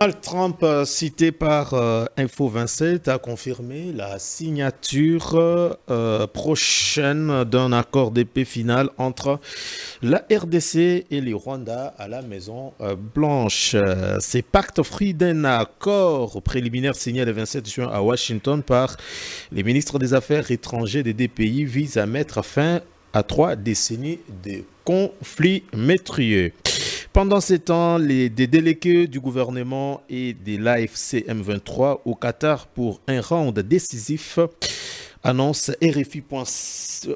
Donald Trump, cité par Info 27, a confirmé la signature prochaine d'un accord de paix final entre la RDC et le Rwanda à la Maison Blanche. Ces pactes fruits d'un accord préliminaire signé le 27 juin à Washington par les ministres des Affaires étrangères des deux pays visent à mettre fin à 3 décennies de conflits meurtriers. Pendant ce temps, des délégués du gouvernement et de l'AFC M23 au Qatar pour un round décisif annonce RFI.fr.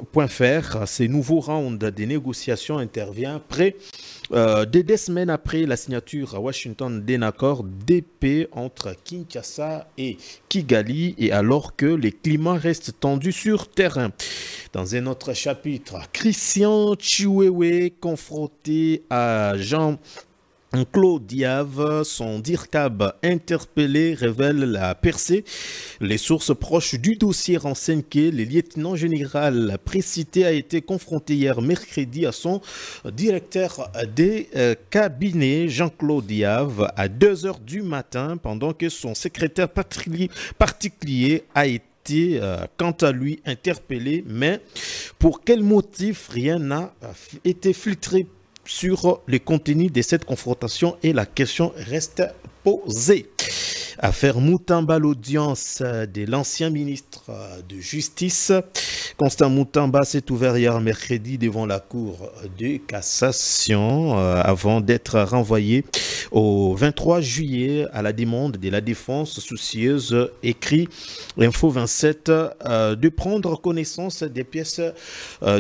Ce nouveau round de négociations intervient près de 2 semaines après la signature à Washington d'un accord de paix entre Kinshasa et Kigali et alors que les climats restent tendus sur terrain. Dans un autre chapitre, Christian Chiwewe confronté à Jean-Claude Diave, son DIRCAB interpellé révèle la percée. Les sources proches du dossier renseignent que le lieutenant général précité a été confronté hier mercredi à son directeur des cabinets, Jean-Claude Diave, à 2 heures du matin, pendant que son secrétaire particulier a été quant à lui interpellé, mais pour quel motif rien n'a été filtré sur le contenu de cette confrontation et la question reste posée. Affaire Moutamba, l'audience de l'ancien ministre de Justice, Constant Moutamba, s'est ouvert hier mercredi devant la Cour de cassation avant d'être renvoyé au 23 juillet à la demande de la défense soucieuse, écrit Info 27, de prendre connaissance des pièces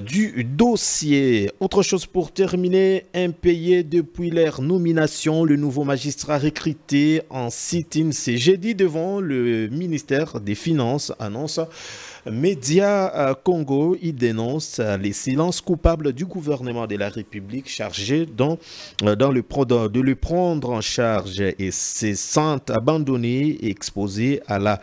du dossier. Autre chose pour terminer, impayé depuis leur nomination, le nouveau magistrat recruté en sit-in c'est jeudi devant le ministère des Finances, annonce Média Congo. Il dénonce les silences coupables du gouvernement de la République chargé de le prendre en charge et se sentent abandonnés et exposés à la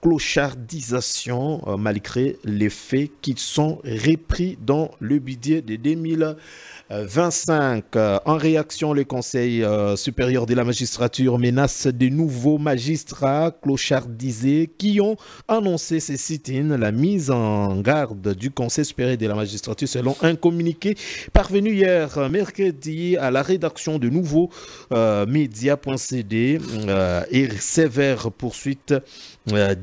clochardisation malgré les faits qui sont repris dans le budget de 2025. En réaction, le Conseil supérieur de la magistrature menace de nouveaux magistrats clochardisés qui ont annoncé ces sit-in. La mise en garde du Conseil supérieur de la magistrature selon un communiqué parvenu hier mercredi à la rédaction de nouveaux médias.cd et sévère poursuite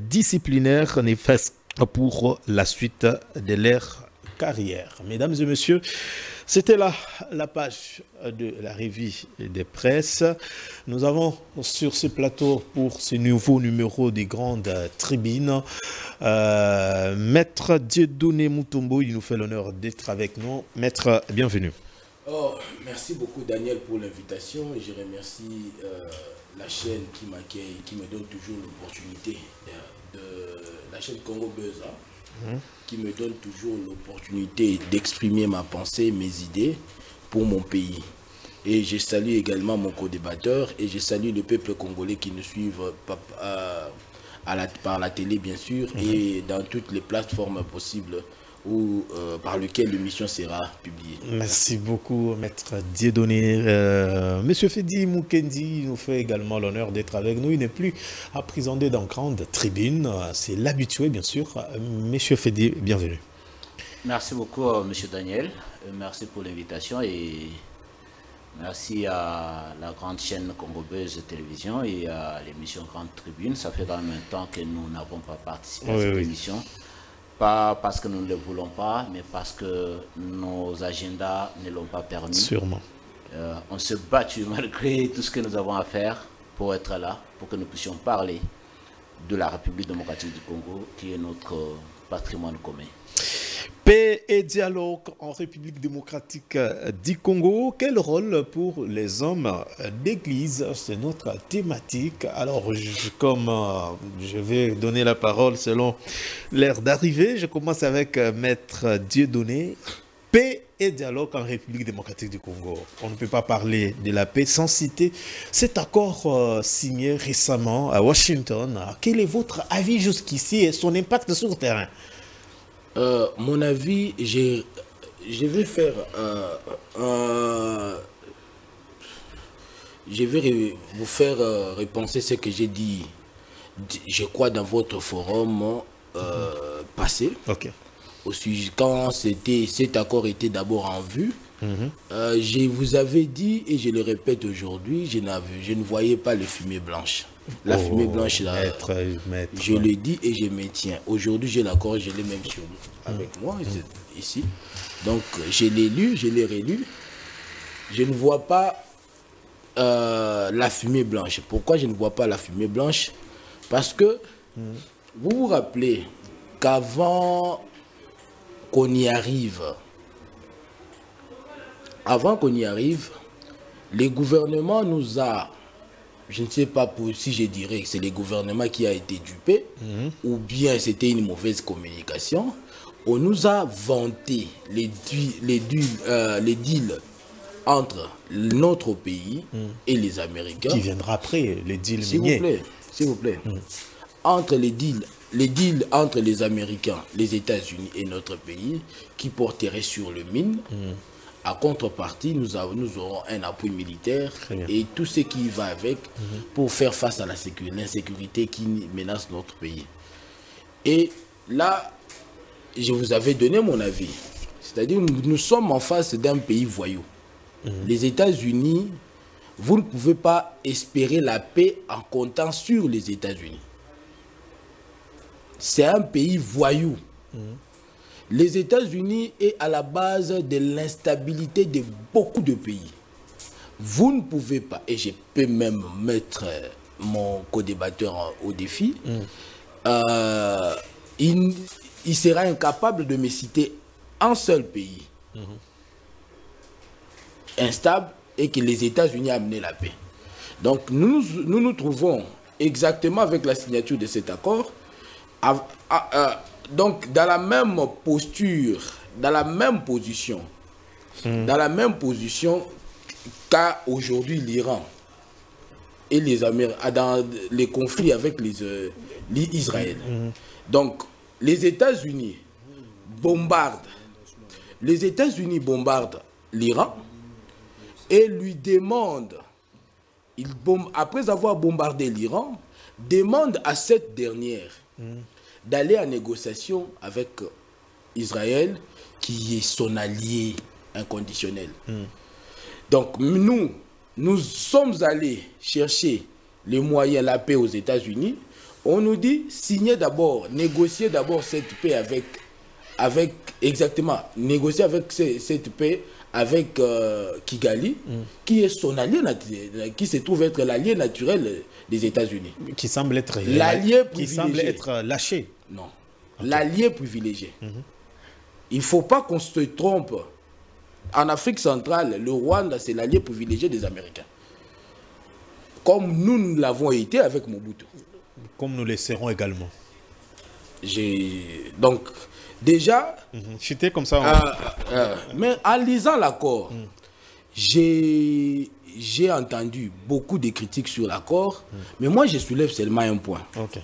disciplinaire néfaste pour la suite de leur carrière. Mesdames et messieurs, c'était là la page de la revue des presses. Nous avons sur ce plateau pour ce nouveau numéro des grandes tribunes Maître Dieudonné Mutombo. Il nous fait l'honneur d'être avec nous. Maître, bienvenue. Oh, merci beaucoup Daniel pour l'invitation et je remercie la chaîne qui m'accueille, qui me donne toujours l'opportunité de la chaîne Congo Buzz, qui me donne toujours l'opportunité d'exprimer ma pensée, mes idées pour mon pays. Et je salue également mon co-débatteur et je salue le peuple congolais qui nous suivent par la télé bien sûr et dans toutes les plateformes possibles ou par lequel l'émission sera publiée. Merci beaucoup, Maître Dieudonné. Monsieur Fedi Mukendi nous fait également l'honneur d'être avec nous. Il n'est plus emprisonné dans grande tribune. C'est l'habitué, bien sûr. Monsieur Fedi, bienvenue. Merci beaucoup, Monsieur Daniel. Merci pour l'invitation et merci à la grande chaîne Congo Buzz Télévision et à l'émission Grande Tribune. Ça fait quand même un temps que nous n'avons pas participé à cette émission. Pas parce que nous ne le voulons pas, mais parce que nos agendas ne l'ont pas permis. Sûrement. On s'est battu malgré tout ce que nous avons à faire pour être là, pour que nous puissions parler de la République démocratique du Congo, qui est notre patrimoine commun. Paix et dialogue en République démocratique du Congo. Quel rôle pour les hommes d'église? C'est notre thématique. Alors, comme je vais donner la parole selon l'heure d'arrivée, je commence avec Maître Dieudonné. Paix et dialogue en République démocratique du Congo. On ne peut pas parler de la paix sans citer cet accord signé récemment à Washington. Quel est votre avis jusqu'ici et son impact sur le terrain? Mon avis, je vais faire je vais vous faire repenser ce que j'ai dit, je crois, dans votre forum passé. Ok. Au sujet, quand cet accord était d'abord en vue, je vous avais dit, et je le répète aujourd'hui, je ne voyais pas les fumées blanches. La fumée blanche, là, je le dis et je maintiens. Aujourd'hui, j'ai l'accord, je l'ai même sur avec moi, ici. Donc, je l'ai lu, je l'ai relu. Je ne vois pas la fumée blanche. Pourquoi je ne vois pas la fumée blanche? Parce que, vous vous rappelez qu'avant qu'on y arrive, les gouvernements nous a, je ne sais pas si je dirais que c'est le gouvernement qui a été dupé, ou bien c'était une mauvaise communication. On nous a vanté les deals entre notre pays et les Américains. Qui viendra après, les deals miniers. S'il vous plaît. Entre les deals entre les Américains, les États-Unis et notre pays, qui porteraient sur le mine. À contrepartie, nous aurons un appui militaire et tout ce qui va avec pour faire face à l'insécurité qui menace notre pays. Et là, je vous avais donné mon avis. C'est-à-dire, nous sommes en face d'un pays voyou. Les États-Unis, vous ne pouvez pas espérer la paix en comptant sur les États-Unis. C'est un pays voyou. Les États-Unis est à la base de l'instabilité de beaucoup de pays. Vous ne pouvez pas, et je peux même mettre mon co-débatteur au défi, il sera incapable de me citer un seul pays instable et que les États-Unis ont amené la paix. Donc nous trouvons exactement avec la signature de cet accord, donc dans la même posture, dans la même position qu'a aujourd'hui l'Iran et les Américains dans les conflits avec l'Israël. Donc les États-Unis bombardent l'Iran et lui demandent, après avoir bombardé l'Iran, demande à cette dernière d'aller en négociation avec Israël, qui est son allié inconditionnel. Donc nous sommes allés chercher les moyens, la paix aux États-Unis. On nous dit, signez d'abord, négociez d'abord cette paix négocier avec cette paix avec Kigali, qui est son allié, qui se trouve être l'allié naturel des États-Unis. Qui semble être l'allié privilégié. Qui semble être lâché. Non. Okay. L'allié privilégié. Il ne faut pas qu'on se trompe. En Afrique centrale, le Rwanda, c'est l'allié privilégié des Américains. Comme nous l'avons été avec Mobutu. Comme nous le serons également. Donc, déjà... C'était comme ça. Mais en lisant l'accord, j'ai entendu beaucoup de critiques sur l'accord, mais moi, je soulève seulement un point. Okay.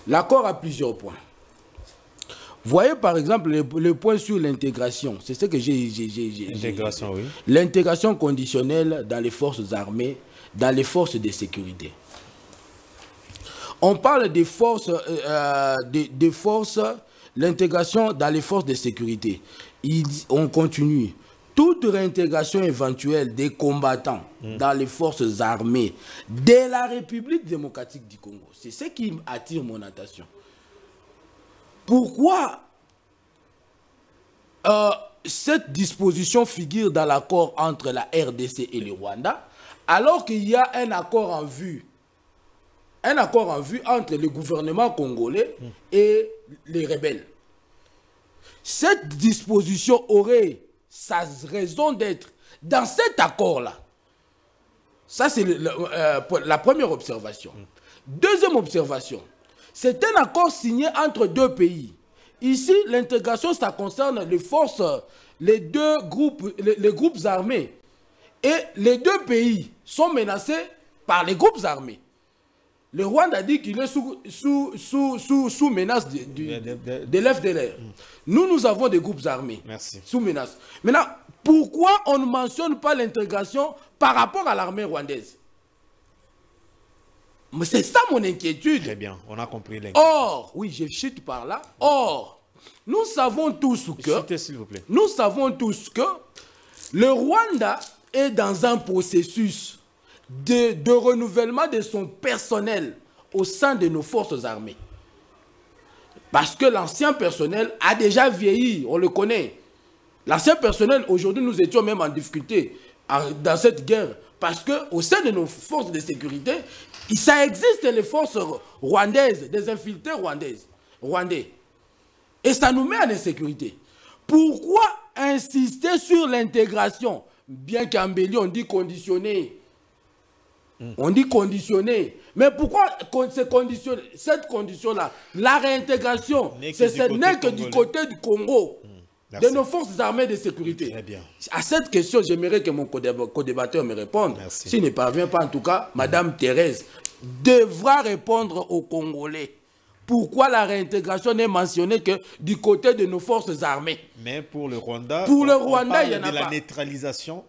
L'accord a plusieurs points. Voyez par exemple le point sur l'intégration. C'est ce que j'ai. L'intégration, oui. L'intégration conditionnelle dans les forces armées, dans les forces de sécurité. On parle des forces, l'intégration dans les forces de sécurité. On continue. Toute réintégration éventuelle des combattants dans les forces armées de la République démocratique du Congo. C'est ce qui attire mon attention. Pourquoi cette disposition figure dans l'accord entre la RDC et le Rwanda, alors qu'il y a un accord en vue entre le gouvernement congolais et les rebelles? Cette disposition aurait sa raison d'être dans cet accord-là. Ça, c'est la première observation. Deuxième observation, c'est un accord signé entre deux pays. Ici, l'intégration, ça concerne les forces, les groupes armés. Et les deux pays sont menacés par les groupes armés. Le Rwanda dit qu'il est sous menace de l'FDLR. Nous avons des groupes armés. Merci. Sous menace. Maintenant, pourquoi on ne mentionne pas l'intégration par rapport à l'armée rwandaise? Mais c'est ça mon inquiétude. Très bien, on a compris l'inquiétude. Or, oui, je chute par là. Or, nous savons tous que... Chutez, s'il vous plaît. Nous savons tous que le Rwanda est dans un processus de renouvellement de son personnel au sein de nos forces armées. Parce que l'ancien personnel a déjà vieilli, on le connaît. L'ancien personnel, aujourd'hui, nous étions même en difficulté dans cette guerre. Parce qu'au sein de nos forces de sécurité, ça existe les forces rwandaises, des infiltrés rwandais. Et ça nous met en insécurité. Pourquoi insister sur l'intégration? Bien qu'en Béli, on dit conditionné. On dit conditionné. Mais pourquoi cette condition-là, la réintégration, ce n'est que du côté du Congo, de nos forces armées de sécurité? Très bien. À cette question, j'aimerais que mon co-débatteur me réponde. Merci. S'il ne parvient pas, en tout cas, Madame Thérèse devra répondre aux Congolais. Pourquoi la réintégration n'est mentionnée que du côté de nos forces armées? Mais pour le Rwanda, il n'y en a de la pas. neutralisation.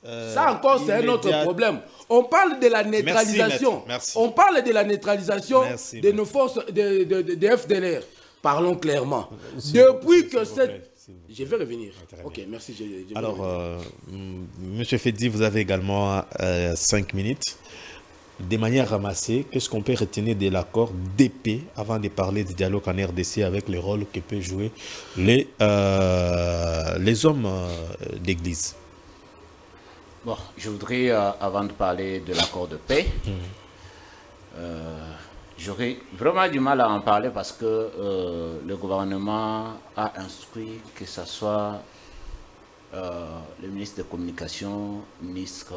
Ça encore, c'est un autre problème. On parle de la neutralisation. Merci. On parle de la neutralisation Merci, de nos forces de FDLR. Parlons clairement. Depuis que cette... Je vais revenir. Ok, merci. Alors, Monsieur Fedi, vous avez également 5 minutes. De manière ramassée, qu'est-ce qu'on peut retenir de l'accord d'épée avant de parler du dialogue en RDC avec le rôle que peuvent jouer les hommes d'église? Bon, je voudrais, avant de parler de l'accord de paix, j'aurais vraiment du mal à en parler parce que le gouvernement a instruit que ce soit le ministre des Communications, le ministre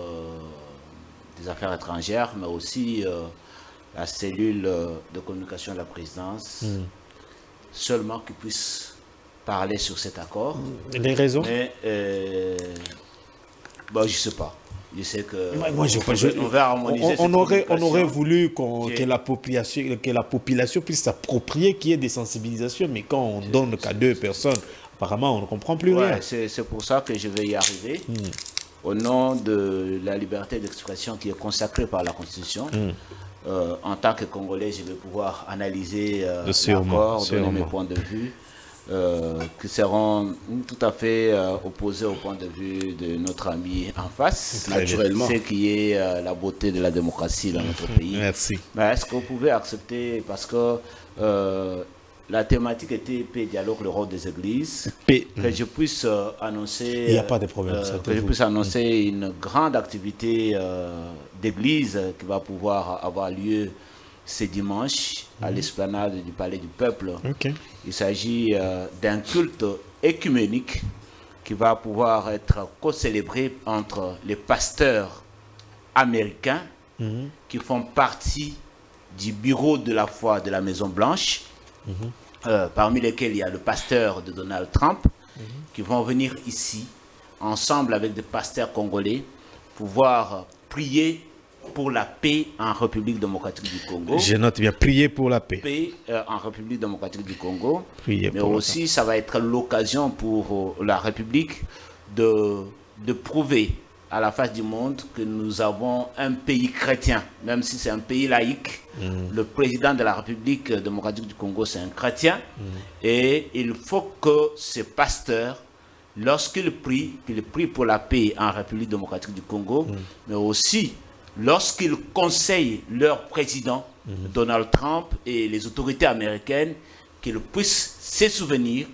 des Affaires étrangères, mais aussi la cellule de communication de la présidence, seulement qui puisse parler sur cet accord. Les raisons? Mais bon, je ne sais pas. Je sais que on aurait voulu que la population puisse s'approprier, qu'il y ait des sensibilisations, mais quand on donne qu'à 2 personnes, apparemment on ne comprend plus rien. C'est pour ça que je vais y arriver. Au nom de la liberté d'expression qui est consacrée par la Constitution, en tant que Congolais, je vais pouvoir analyser l'accord, donner mes points de vue, qui seront tout à fait opposés au point de vue de notre ami en face, naturellement. C'est qui est la beauté de la démocratie dans notre pays. Merci. Est-ce que vous pouvez accepter, parce que la thématique était paix, dialogue, le rôle des églises, que je puisse annoncer, il n'y a pas de problème, que je puisse annoncer une grande activité d'église qui va pouvoir avoir lieu ce dimanche à l'esplanade du Palais du Peuple. Il s'agit d'un culte écuménique qui va pouvoir être co-célébré entre les pasteurs américains qui font partie du bureau de la foi de la Maison Blanche, parmi lesquels il y a le pasteur de Donald Trump, qui vont venir ici, ensemble avec des pasteurs congolais, pouvoir prier pour la paix en République démocratique du Congo. Je note bien, prier pour la paix. Paix en République démocratique du Congo. Prier mais pour aussi, ça va être l'occasion pour la République de prouver à la face du monde que nous avons un pays chrétien, même si c'est un pays laïque. Le président de la République démocratique du Congo, c'est un chrétien. Et il faut que ces pasteurs, lorsqu'ils prient pour la paix en République démocratique du Congo, mais aussi lorsqu'ils conseillent leur président, Donald Trump, et les autorités américaines, qu'ils puissent se souvenir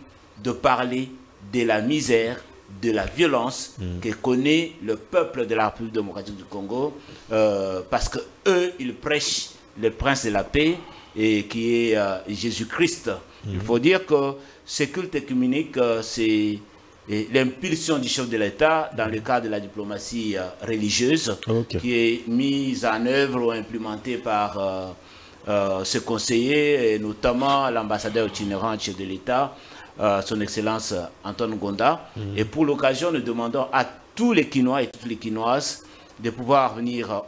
de parler de la misère, de la violence que connaît le peuple de la République démocratique du Congo, parce que eux, ils prêchent le prince de la paix, et qui est Jésus-Christ. Il faut dire que ce culte œcuménique, c'est l'impulsion du chef de l'État dans le cadre de la diplomatie religieuse, qui est mise en œuvre ou implémentée par ses conseillers, et notamment l'ambassadeur itinérant chef de l'État, son Excellence Antoine Gonda. Et pour l'occasion, nous demandons à tous les Quinois et toutes les Quinoises de pouvoir venir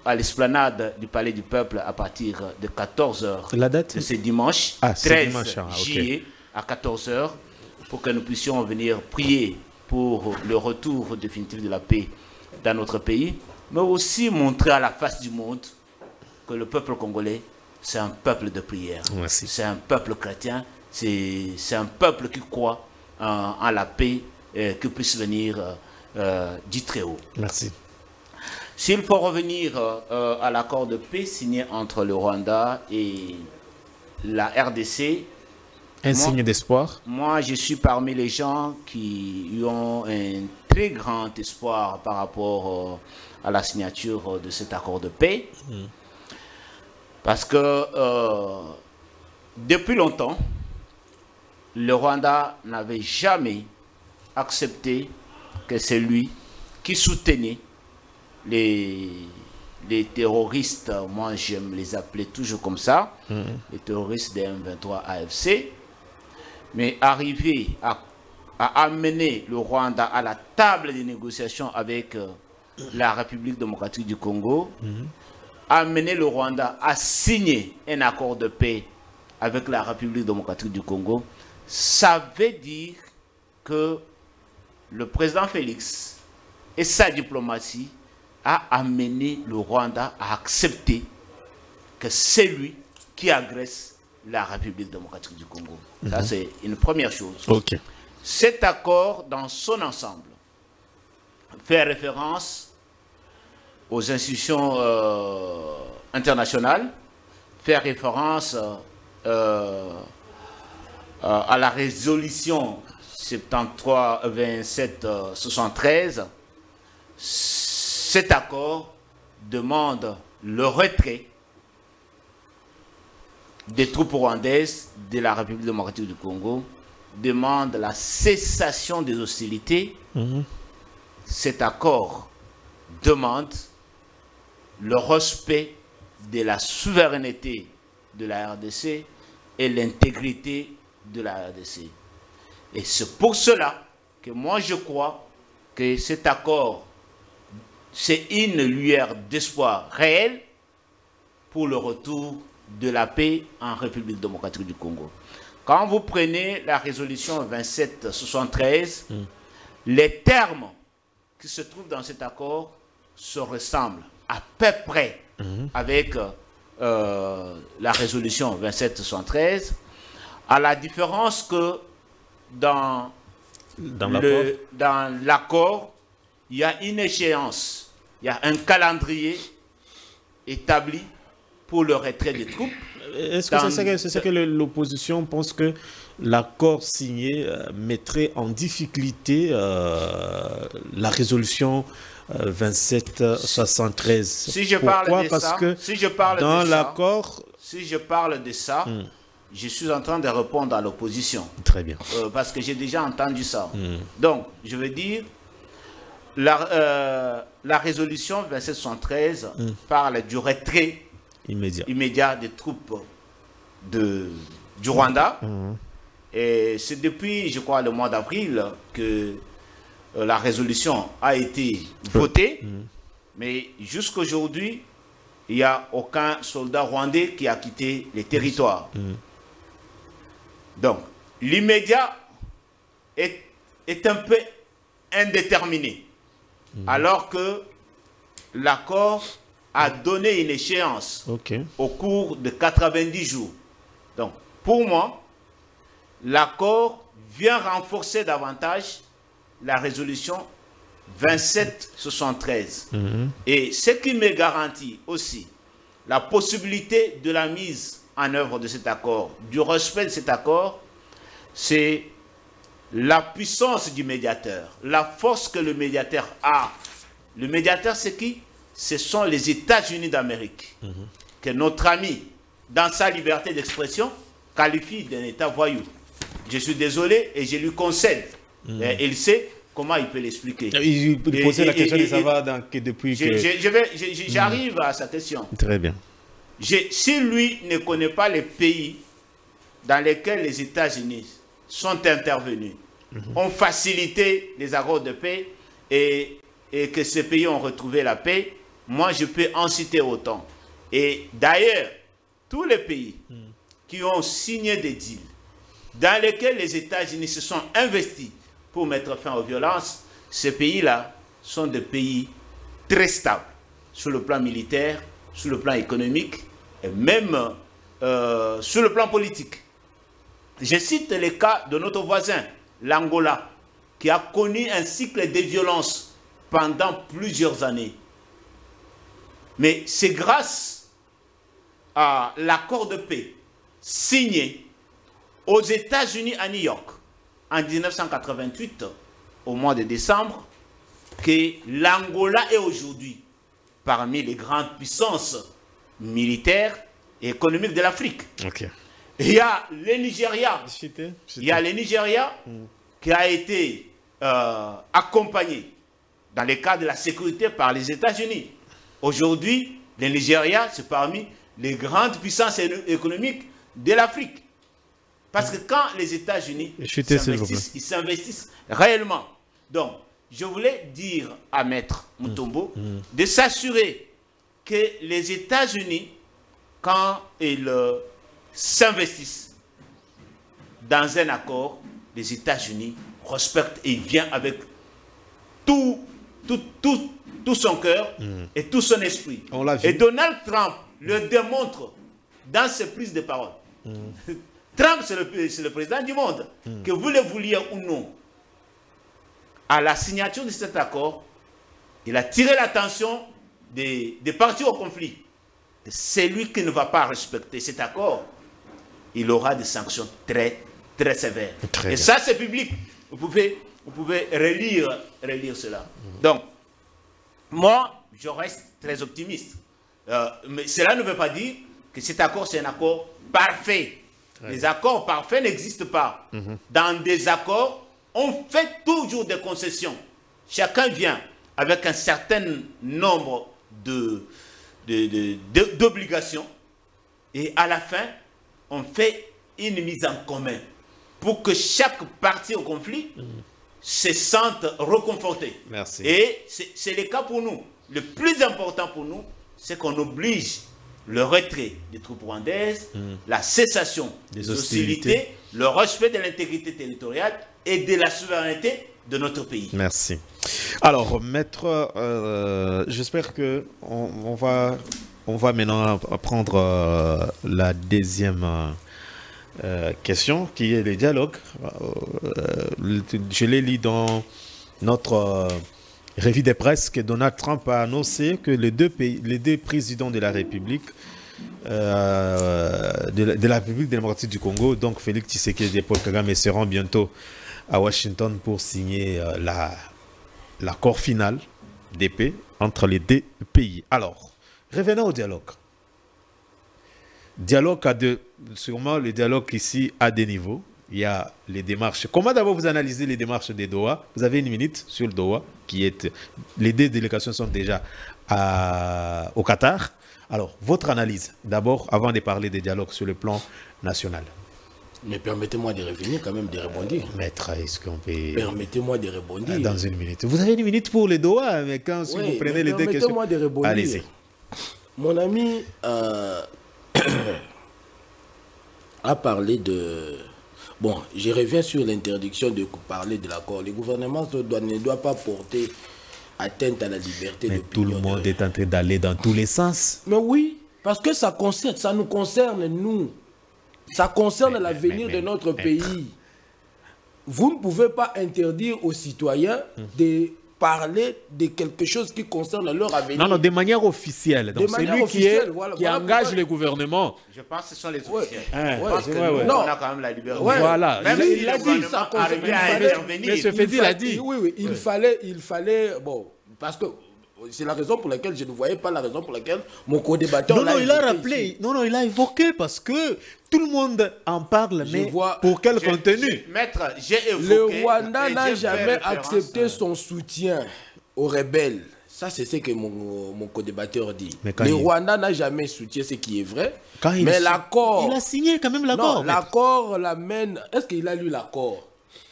à l'esplanade du Palais du Peuple à partir de 14h. La date? C'est dimanche, 13 juillet à 14h, pour que nous puissions venir prier pour le retour définitif de la paix dans notre pays, mais aussi montrer à la face du monde que le peuple congolais, c'est un peuple de prière. C'est un peuple chrétien, c'est un peuple qui croit en la paix qui puisse venir du Très-Haut. Merci. S'il faut revenir à l'accord de paix signé entre le Rwanda et la RDC, signe d'espoir. Moi, je suis parmi les gens qui ont un très grand espoir par rapport à la signature de cet accord de paix. Parce que depuis longtemps, le Rwanda n'avait jamais accepté que c'est lui qui soutenait les terroristes, moi j'aime les appeler toujours comme ça, les terroristes des M23 AFC, mais arriver à amener le Rwanda à la table des négociations avec la République démocratique du Congo, amener le Rwanda à signer un accord de paix avec la République démocratique du Congo, ça veut dire que le président Félix et sa diplomatie a amené le Rwanda à accepter que c'est lui qui agresse la République démocratique du Congo. Ça, c'est une première chose. Cet accord, dans son ensemble, fait référence aux institutions internationales, fait référence à la résolution 73-27-73. Cet accord demande le retrait des troupes rwandaises de la République démocratique du Congo, demande la cessation des hostilités. Cet accord demande le respect de la souveraineté de la RDC et l'intégrité de la RDC. Et c'est pour cela que moi je crois que cet accord, c'est une lueur d'espoir réel pour le retour de la paix en République démocratique du Congo. Quand vous prenez la résolution 2773, les termes qui se trouvent dans cet accord se ressemblent à peu près avec la résolution 2773, à la différence que dans l'accord, il y a une échéance, il y a un calendrier établi pour le retrait des troupes. Est-ce que c'est ce que l'opposition pense que l'accord signé mettrait en difficulté la résolution 2773? Si je parle Pourquoi? de Parce ça, que si je parle dans de l'accord... Si je parle de ça, je suis en train de répondre à l'opposition. Très bien. Parce que j'ai déjà entendu ça. Donc, je veux dire, la résolution 2773 parle du retrait immédiat des troupes du Rwanda. Et c'est depuis, je crois, le mois d'avril que la résolution a été votée. Mais jusqu'aujourd'hui, il n'y a aucun soldat rwandais qui a quitté les territoires. Donc, l'immédiat est un peu indéterminé. Alors que l'accord a donné une échéance au cours de 90 jours. Donc, pour moi, l'accord vient renforcer davantage la résolution 2773. Et ce qui me garantit aussi la possibilité de la mise en œuvre de cet accord, du respect de cet accord, c'est la puissance du médiateur, la force que le médiateur a. Le médiateur, c'est qui? Ce sont les États-Unis d'Amérique, que notre ami, dans sa liberté d'expression, qualifie d'un État voyou. Je suis désolé et je lui concède. Il sait comment il peut l'expliquer. Il posait la question de savoir depuis que... J'arrive à sa question. Très bien. Si lui ne connaît pas les pays dans lesquels les États-Unis sont intervenus, ont facilité les accords de paix et que ces pays ont retrouvé la paix, moi je peux en citer autant. Et d'ailleurs, tous les pays qui ont signé des deals dans lesquels les États-Unis se sont investis pour mettre fin aux violences, ces pays-là sont des pays très stables sur le plan militaire sur le plan économique et même sur le plan politique. Je cite le cas de notre voisin, l'Angola, qui a connu un cycle de violence pendant plusieurs années. Mais c'est grâce à l'accord de paix signé aux États-Unis à New York en 1988, au mois de décembre, que l'Angola est aujourd'hui parmi les grandes puissances militaires et économiques de l'Afrique. Ok. Il y a le Nigeria. Il y a le Nigeria qui a été accompagné dans le cadre de la sécurité par les États-Unis. Aujourd'hui, le Nigeria, c'est parmi les grandes puissances économiques de l'Afrique. Parce que quand les États-Unis s'investissent, ils s'investissent réellement. Donc, je voulais dire à Maître Mutombo de s'assurer que les États-Unis, quand ils s'investissent dans un accord, les États-Unis respectent et viennent avec tout son cœur et tout son esprit. Et Donald Trump le démontre dans ses prises de parole. Trump, c'est le président du monde. Que vous le vouliez ou non, à la signature de cet accord, il a tiré l'attention des parties au conflit. Celui qui ne va pas respecter cet accord, il aura des sanctions très, très sévères. Et ça, c'est public. Vous pouvez relire cela. Donc, moi, je reste très optimiste. Mais cela ne veut pas dire que cet accord, c'est un accord parfait. Les accords parfaits n'existent pas. Dans des accords, on fait toujours des concessions. Chacun vient avec un certain nombre d'obligations. Et à la fin, on fait une mise en commun pour que chaque partie au conflit se sente reconfortée. Merci. Et c'est le cas pour nous. Le plus important pour nous, c'est qu'on oblige le retrait des troupes rwandaises, la cessation des hostilités, le respect de l'intégrité territoriale et de la souveraineté de notre pays. Merci. Alors, maître, j'espère que on va maintenant prendre la deuxième question, qui est le dialogue. Je l'ai lu dans notre revue de presse que Donald Trump a annoncé que les deux présidents de la République de la République démocratique du Congo, donc Félix Tshisekedi et Paul Kagame, seront bientôt à Washington pour signer l'accord final de paix entre les deux pays. Alors, revenons au dialogue. Sûrement le dialogue ici à des niveaux. Il y a les démarches. Comment d'abord vous analysez les démarches des Doha? Vous avez une minute sur le Doha, qui est... Les deux délégations sont déjà au Qatar. Alors, votre analyse, d'abord, avant de parler des dialogues sur le plan national. Mais permettez-moi de revenir quand même, de rebondir. Maître, est-ce qu'on peut... Permettez-moi de rebondir. Dans une minute. Vous avez une minute pour les Doha, mais quand si vous prenez les deux questions... Permettez-moi de rebondir. Allez-y. Mon ami a parlé de... Bon, je reviens sur l'interdiction de parler de l'accord. Le gouvernement ne doit pas porter atteinte à la liberté d'opinion. Mais tout le monde est en train d'aller dans tous les sens. Mais oui, parce que ça nous concerne, nous. Ça concerne l'avenir de notre pays. Vous ne pouvez pas interdire aux citoyens de parler de quelque chose qui concerne leur avenir. Non, non, de manière officielle. Donc c'est lui qui engage le gouvernement. Je pense que ce sont les officiels. Non, on a quand même la liberté. Voilà. Même si il a dit. ça arrive à intervenir. Mais ce Fedi l'a dit. Oui, il fallait, bon, parce que c'est la raison pour laquelle je ne voyais pas la raison pour laquelle mon co-débatteur... Non, il a rappelé. Ici. Non, il a évoqué parce que tout le monde en parle, mais pour quel contenu? Maître, j'ai évoqué... Le Rwanda n'a jamais accepté son soutien aux rebelles. Ça, c'est ce que mon co-débatteur dit. Le Rwanda n'a jamais soutenu, ce qui est vrai. Mais l'accord... Il a signé quand même l'accord. Non, l'accord l'amène... Est-ce qu'il a lu l'accord?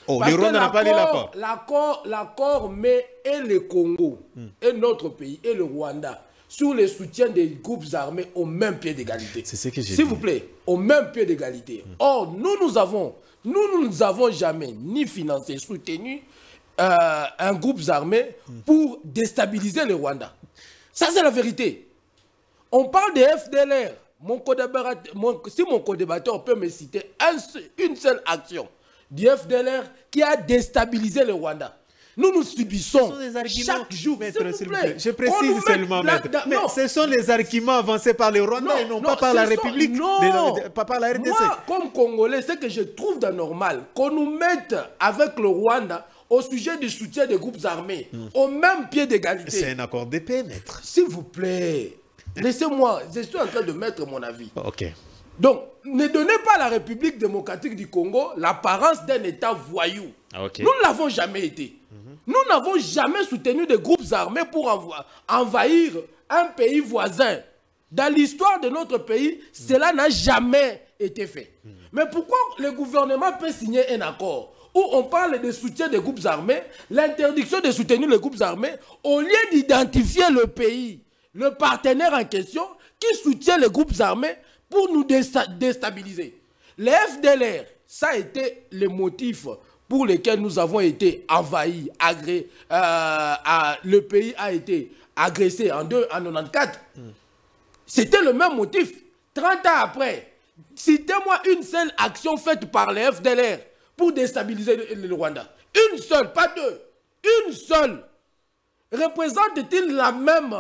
Oh, le Rwanda n'a pas lu l'accord. L'accord met et le Congo, et notre pays, et le Rwanda, sous le soutien des groupes armés au même pied d'égalité. C'est ce que j'ai dit. S'il vous plaît, au même pied d'égalité. Or, nous n'avons jamais ni financé, soutenu un groupe armé pour déstabiliser le Rwanda. Ça, c'est la vérité. On parle des FDLR. Si mon co-débatteur peut me citer une seule action du FDLR qui a déstabilisé le Rwanda. Nous subissons chaque jour. Maître, s'il vous plaît. Je précise seulement, maître. Mais ce sont les arguments avancés par le Rwanda et non pas par la République, pas par la RDC. Moi, comme Congolais, ce que je trouve d'anormal, qu'on nous mette avec le Rwanda au sujet du soutien des groupes armés, au même pied d'égalité. C'est un accord de paix, maître. S'il vous plaît, laissez-moi, je suis en train de mettre mon avis. Ok. Donc, ne donnez pas à la République démocratique du Congo l'apparence d'un État voyou. Okay. Nous ne l'avons jamais été. Nous n'avons jamais soutenu des groupes armés pour envahir un pays voisin. Dans l'histoire de notre pays, cela n'a jamais été fait. Mais pourquoi le gouvernement peut signer un accord où on parle de soutien des groupes armés, l'interdiction de soutenir les groupes armés, au lieu d'identifier le pays, le partenaire en question, qui soutient les groupes armés pour nous déstabiliser? Les FDLR, ça a été le motif pour lesquels nous avons été envahis, le pays a été agressé en 1994. C'était le même motif. 30 ans après, citez-moi une seule action faite par les FDLR pour déstabiliser le Rwanda. Une seule, pas deux. Une seule. Représente-t-il la même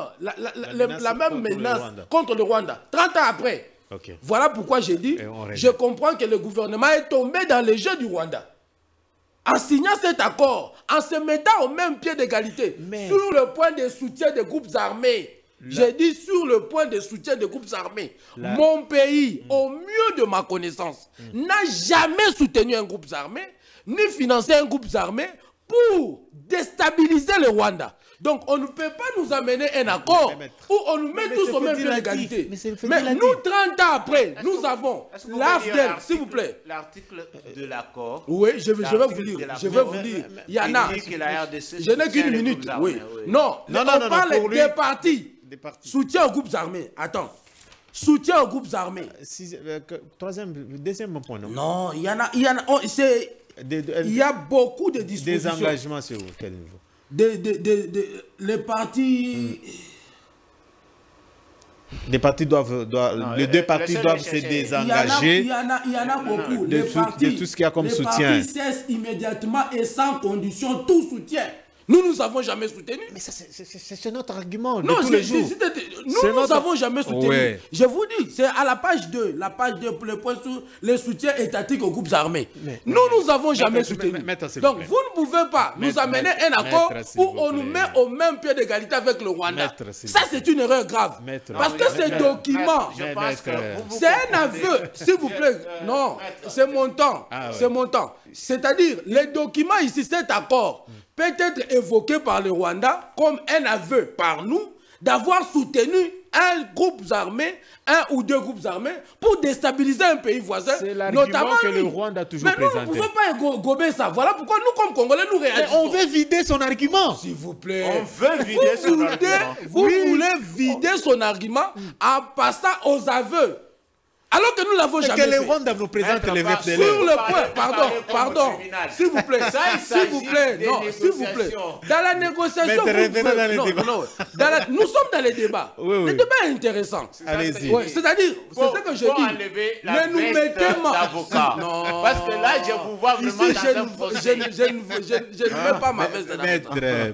menace contre le Rwanda 30 ans après? Okay. Voilà pourquoi j'ai dit, je comprends que le gouvernement est tombé dans les jeux du Rwanda. En signant cet accord, en se mettant au même pied d'égalité, sur le point de soutien des groupes armés, j'ai dit sur le point de soutien des groupes armés, mon pays, au mieux de ma connaissance, n'a jamais soutenu un groupe armé, ni financé un groupe armé pour déstabiliser le Rwanda. Donc on ne peut pas nous amener un accord où on nous met tous au même pied d'égalité. Mais nous, 30 ans après, nous avons l'AFDEL, s'il vous plaît. L'article de l'accord. Oui, je vais vous lire. Je vais vous lire. Il y en a. Je n'ai qu'une minute. Oui. Non, on parle des partis. Soutien aux groupes armés. Attends. Soutien aux groupes armés. Deuxième point. Non, il y en a. Il y a beaucoup de dispositions. Des engagements sur quel niveau? Les partis... Les partis doivent les deux partis doivent se désengager. Il y en a beaucoup. De tout ce qu'il y a comme soutien. Les partis cessent immédiatement et sans condition tout soutien. Nous n'avons jamais soutenu. Mais ça, c'est notre argument de non, tous les jours. Nous n'avons jamais soutenu. Ouais. Je vous dis, c'est à la page 2. La page 2, pour le point sur les soutiens étatiques aux groupes armés. Nous n'avons jamais soutenu. Donc, vous ne pouvez pas nous amener un accord où on nous met au même pied d'égalité avec le Rwanda. Ça, c'est une erreur grave. Parce que ces documents, c'est un aveu. S'il vous plaît, non, c'est mon temps. C'est mon temps. C'est-à-dire, les documents ici, cet accord, peut être évoqué par le Rwanda comme un aveu par nous d'avoir soutenu un groupe armé, un ou deux groupes armés pour déstabiliser un pays voisin. C'est l'argument que le Rwanda a toujours présenté. Mais nous ne pouvons pas gober ça. Voilà pourquoi nous, comme Congolais, nous réagissons. Mais on veut vider son argument. S'il vous plaît. On veut vider son argument. Vous voulez vider son argument en passant aux aveux. Alors que nous l'avons jamais fait. Que les Rwandais nous présentent les FDLR. Sur le point, pardon, s'il vous plaît, s'il vous plaît, non, s'il vous plaît. Dans la négociation, nous sommes dans les débats. Le débat est intéressant. Allez-y. C'est-à-dire, c'est ce que je dis. Ne nous mettez pas. Parce que là, je vous vois vraiment dans un procès. Je ne mets pas ma veste d'avocat.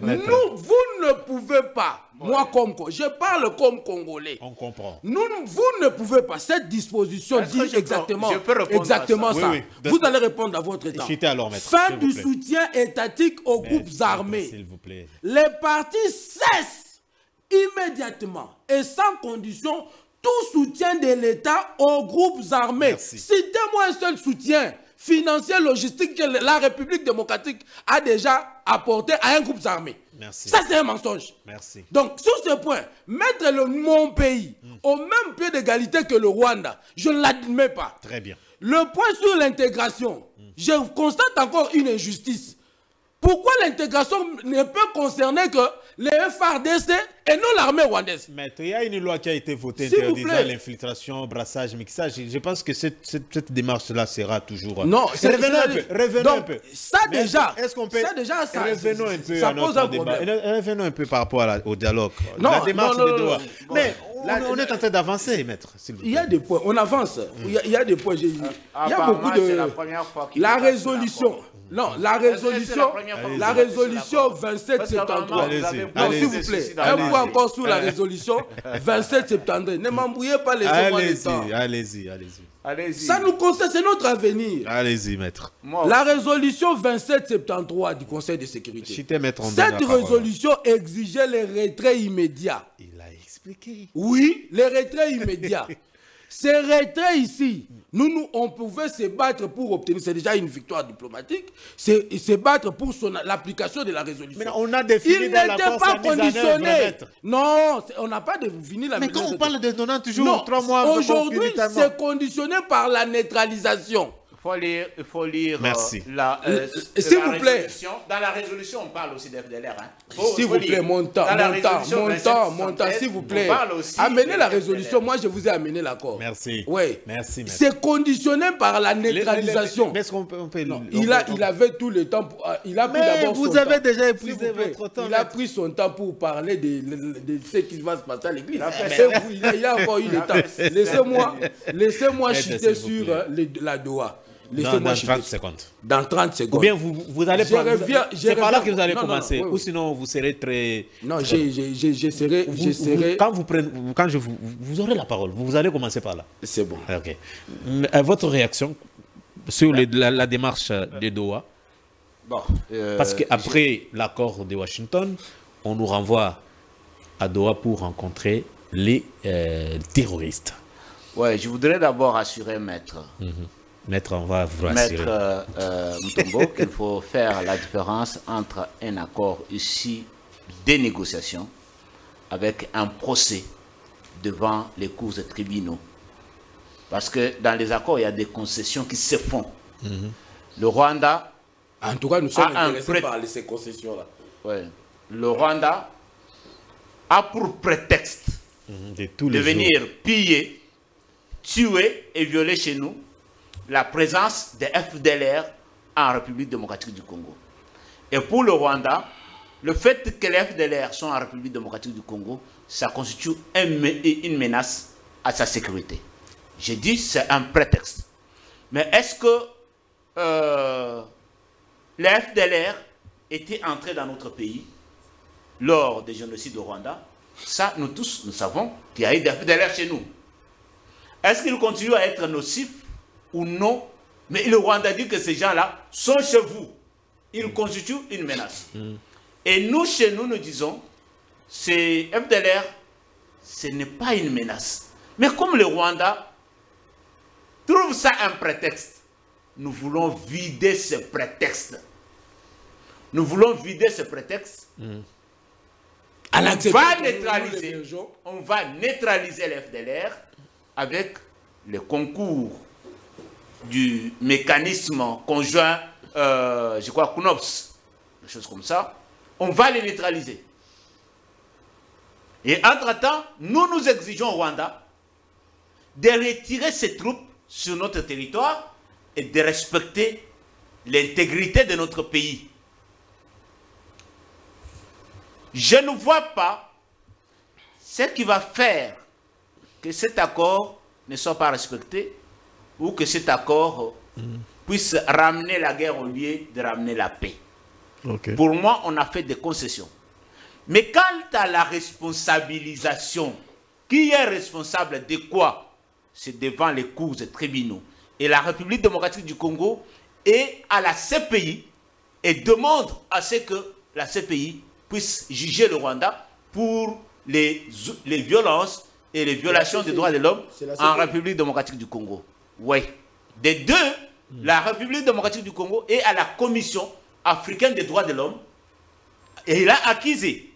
Vous ne pouvez pas. Moi, je parle comme Congolais. On comprend. Vous ne pouvez pas. Cette disposition dit exactement ça. Oui. Vous allez répondre à votre état. Fin du soutien étatique aux groupes armés. S'il vous plaît. Les partis cessent immédiatement et sans condition tout soutien de l'État aux groupes armés. Citez-moi un seul soutien financier, logistique que la République démocratique a déjà apporté à un groupe armé. Merci. Ça, c'est un mensonge. Merci. Donc, sur ce point, mettre mon pays au même pied d'égalité que le Rwanda, je ne l'admets pas. Très bien. Le point sur l'intégration, je constate encore une injustice. Pourquoi l'intégration ne peut concerner que les FARDC et non l'armée rwandaise. Maître, il y a une loi qui a été votée S'il vous interdisant plaît. l'infiltration, brassage, mixage. Je pense que cette démarche-là sera toujours... Non, revenons un peu. Revenons donc, un peu. Ça Mais déjà, est-ce qu'on peut... ça déjà, ça, revenons un peu ça à pose notre un débat. problème. Revenons un peu par rapport au dialogue. Non, la démarche non, de non, Doha. non. Mais La- on est en train d'avancer, maître. S'il vous plaît. Il y a des points, on avance. Il y a des points. Il y a beaucoup c'est de... la première fois qu'il La dépasse résolution... l'accord. Non, la Est-ce que c'est résolution, la première fois que la vous êtes sur résolution l'accord? 2773. Allez-y, Non, s'il vous plaît, un point encore sur la résolution 2773. Ne m'embrouillez pas les temps. Allez-y. Allez-y. Ça nous concerne, c'est notre avenir. Allez-y, maître. La résolution 2773 du Conseil de sécurité. Chité, maître, on donne Cette la parole. résolution exigeait les retraits immédiats. Il a expliqué. Oui, les retraits immédiats. Ces retraits ici, on pouvait se battre pour obtenir, c'est déjà une victoire diplomatique, se battre pour l'application de la résolution. Mais on a défini Il dans n'était l'accord pas sa mise en œuvre, conditionné. maître. Non, on n'a pas défini la Mais mise en quand on œuvre. parle de donnant toujours Non, 3 mois... aujourd'hui, concomitamment. c'est conditionné par la neutralisation. Il faut lire Merci. S'il vous plaît. Dans la résolution, on parle aussi d'FDLR. S'il vous plaît, mon temps, s'il vous plaît. Amenez la résolution. Moi, je vous ai amené l'accord. Merci. Oui. Merci, maître. C'est conditionné par la neutralisation. Mais est-ce qu'on peut... Non, il avait tout le temps. Il a pris Mais d'abord vous son avez temps. déjà S'il épuisé vous plaît, votre temps. Il a maître. pris son temps pour parler de ce qui va se passer à l'église. Il a encore eu le temps. Laissez-moi Maître, chuter s'il vous sur la Doha. Dans Laissez-moi 30 chuter. secondes. Dans 30 secondes. Ou bien vous allez Je reviens- c'est par là reviens- que vous allez non, non, commencer. non, oui, Ou oui. sinon vous serez très... Non, j'essaierai. Quand vous aurez la parole, vous allez commencer par là. C'est bon. Ok. Votre réaction sur la démarche de Doha, Bon, parce qu'après l'accord de Washington, on nous renvoie à Doha pour rencontrer les terroristes. ouais, je voudrais d'abord assurer Maître Maître, on va vous rassurer. Mutombo qu'il faut faire la différence entre un accord ici des négociations avec un procès devant les cours et tribunaux. Parce que dans les accords, il y a des concessions qui se font. Le Rwanda... En tout cas, nous sommes Ah, intéressés par ces concessions-là. Ouais, le Rwanda a pour prétexte De tous de les jours. venir piller, tuer et violer chez nous la présence des FDLR en République démocratique du Congo. Et pour le Rwanda, le fait que les FDLR sont en République démocratique du Congo, ça constitue une menace à sa sécurité. J'ai dit c'est un prétexte. Mais est-ce que les FDLR étaient entrés dans notre pays lors des génocides au Rwanda? Ça, nous tous, nous savons qu'il y a eu des FDLR chez nous. Est-ce qu'ils continuent à être nocifs ou non? Mais le Rwanda dit que ces gens-là sont chez vous. Ils constituent une menace. Et nous, chez nous, nous disons, ces FDLR, ce n'est pas une menace. Mais comme le Rwanda trouve ça un prétexte, nous voulons vider ce prétexte. Nous voulons vider ce prétexte. On va neutraliser les FDLR avec le concours du mécanisme conjoint, je crois, KNOPS, des choses comme ça. On va les neutraliser. Et entre-temps, nous exigeons au Rwanda de retirer ses troupes sur notre territoire et de respecter l'intégrité de notre pays. Je ne vois pas ce qui va faire que cet accord ne soit pas respecté ou que cet accord puisse ramener la guerre au lieu de ramener la paix. Okay. Pour moi, on a fait des concessions. Mais quant à la responsabilisation, qui est responsable de quoi? C'est devant les cours et tribunaux. Et la République démocratique du Congo est à la CPI et demande à ce que la CPI puisse juger le Rwanda pour les violences et les violations des droits de l'homme en République démocratique du Congo. Oui. Des deux, la République démocratique du Congo est à la Commission africaine des droits de l'homme et il a accusé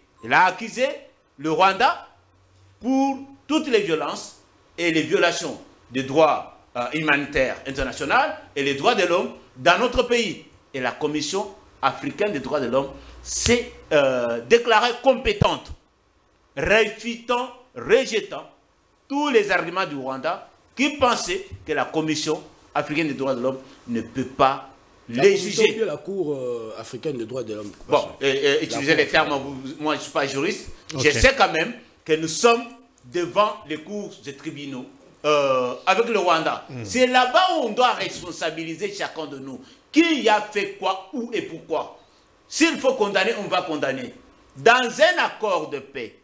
le Rwanda pour toutes les violences et les violations des droits humanitaires internationaux et les droits de l'homme dans notre pays. Et la Commission africaine des droits de l'homme s'est déclarée compétente, réfutant, rejetant tous les arguments du Rwanda qui pensaient que la Commission africaine des droits de l'homme ne peut pas les juger. La Cour africaine des droits de l'homme. Bon, utilisez les termes, moi je ne suis pas juriste, je sais quand même que nous sommes devant les cours des tribunaux avec le Rwanda. C'est là-bas où on doit responsabiliser chacun de nous. Qui a fait quoi, où et pourquoi. S'il faut condamner, on va condamner. Dans un accord de paix,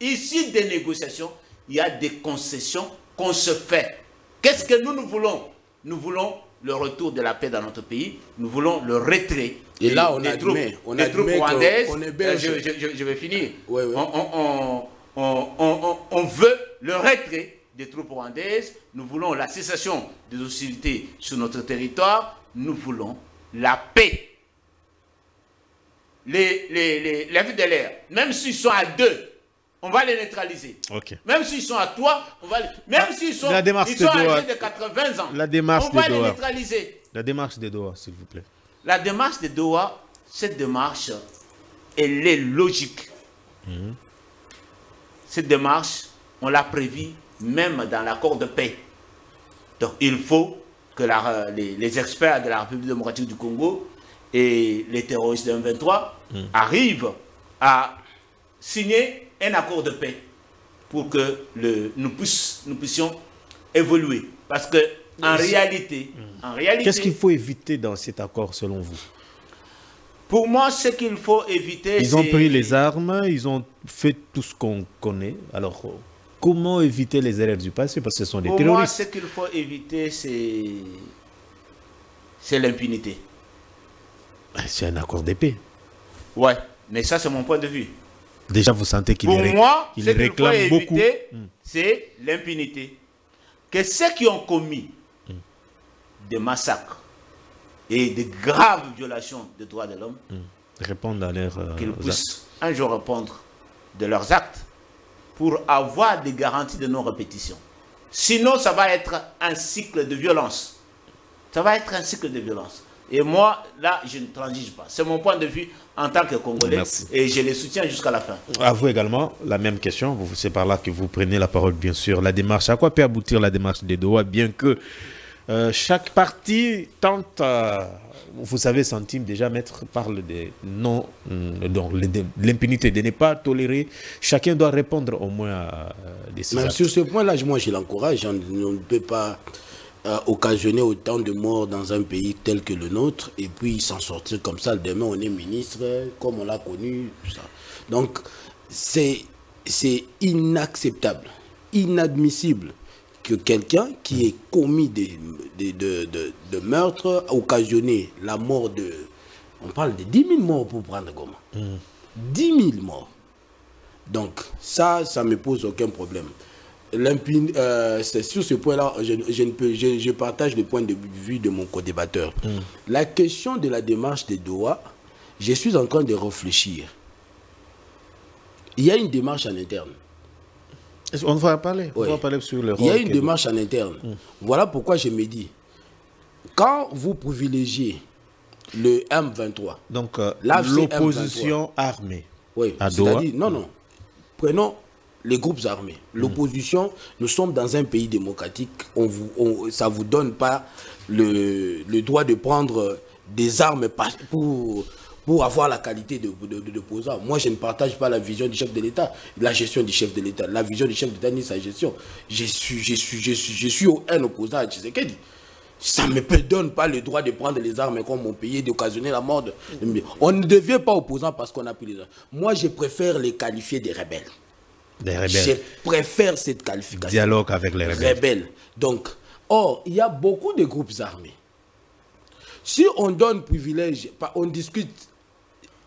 ici des négociations, il y a des concessions qu'on se fait. Qu'est-ce que nous voulons? Nous voulons le retour de la paix dans notre pays. Nous voulons le retrait. Et là, des troupes rwandaises. Je vais finir. Oui, oui. On veut le retrait des troupes rwandaises. Nous voulons la cessation des hostilités sur notre territoire. Nous voulons la paix. Les FDLR, même s'ils sont à 2, on va les neutraliser. Okay. Même s'ils sont à 3, on va les... Même s'ils sont, âgés de 80 ans, on va les neutraliser. La démarche des Doha, s'il vous plaît. La démarche des Doha, cette démarche, elle est logique. Cette démarche, on l'a prévue même dans l'accord de paix. Donc il faut que les experts de la République démocratique du Congo et les terroristes de M23 arrivent à signer un accord de paix pour que nous puissions évoluer. Parce que en réalité... Qu'est-ce qu'il faut éviter dans cet accord selon vous? Pour moi, ce qu'il faut éviter, ils ont pris les armes, ils ont fait tout ce qu'on connaît. Alors, comment éviter les erreurs du passé? Parce que ce sont des terroristes. Pour moi, ce qu'il faut éviter, c'est l'impunité. C'est un accord d'épée. Ouais, mais ça, c'est mon point de vue. Déjà, vous sentez qu'il réclame beaucoup. Pour moi, ce qu'il faut éviter, beaucoup. C'est l'impunité. Que ceux qui ont commis des massacres et de graves violations des droits de l'homme, répondent à leurs qu'ils puissent un jour répondre de leurs actes pour avoir des garanties de non-répétition. Sinon, ça va être un cycle de violence. Ça va être un cycle de violence. Et moi, là, je ne transige pas. C'est mon point de vue en tant que Congolais. Merci. Et je les soutiens jusqu'à la fin. À vous également, la même question. C'est par là que vous prenez la parole, bien sûr. La démarche, à quoi peut aboutir la démarche des Doha, bien que chaque partie tente, vous savez, Santime, déjà, Maître parle de l'impunité, de ne pas tolérer. Chacun doit répondre au moins à des actes. Sur ce point-là, moi, je l'encourage. On ne peut pas occasionner autant de morts dans un pays tel que le nôtre et puis s'en sortir comme ça. Demain, on est ministre, comme on l'a connu. Tout ça. Donc, c'est inacceptable, inadmissible que quelqu'un qui ait commis de meurtres, occasionné la mort de... On parle de 10 000 morts pour prendre Goma. 10 000 morts. Donc, ça ne me pose aucun problème. C'est sur ce point-là, je partage le point de vue de mon co-débatteur. La question de la démarche des Doha, je suis en train de réfléchir. Il y a une démarche en interne. On va parler, on va parler sur le rôle. Il y a une démarche en interne. Voilà pourquoi je me dis, quand vous privilégiez le M23, donc l'opposition armée, oui, à Doha, non, prenons les groupes armés. L'opposition, nous sommes dans un pays démocratique, ça ne vous donne pas le droit de prendre des armes pour avoir la qualité d'opposant. Moi, je ne partage pas la vision du chef de l'État, la gestion du chef de l'État. La vision du chef de l'État ni sa gestion. Je suis un opposant à Tshisekedi. Ça ne me donne pas le droit de prendre les armes comme mon pays, d'occasionner la mort. On ne devient pas opposant parce qu'on a pris les armes. Moi, je préfère les qualifier des rebelles. Des rebelles. Je préfère cette qualification. Dialogue avec les rebelles. Donc, or, il y a beaucoup de groupes armés. Si on donne privilège, on discute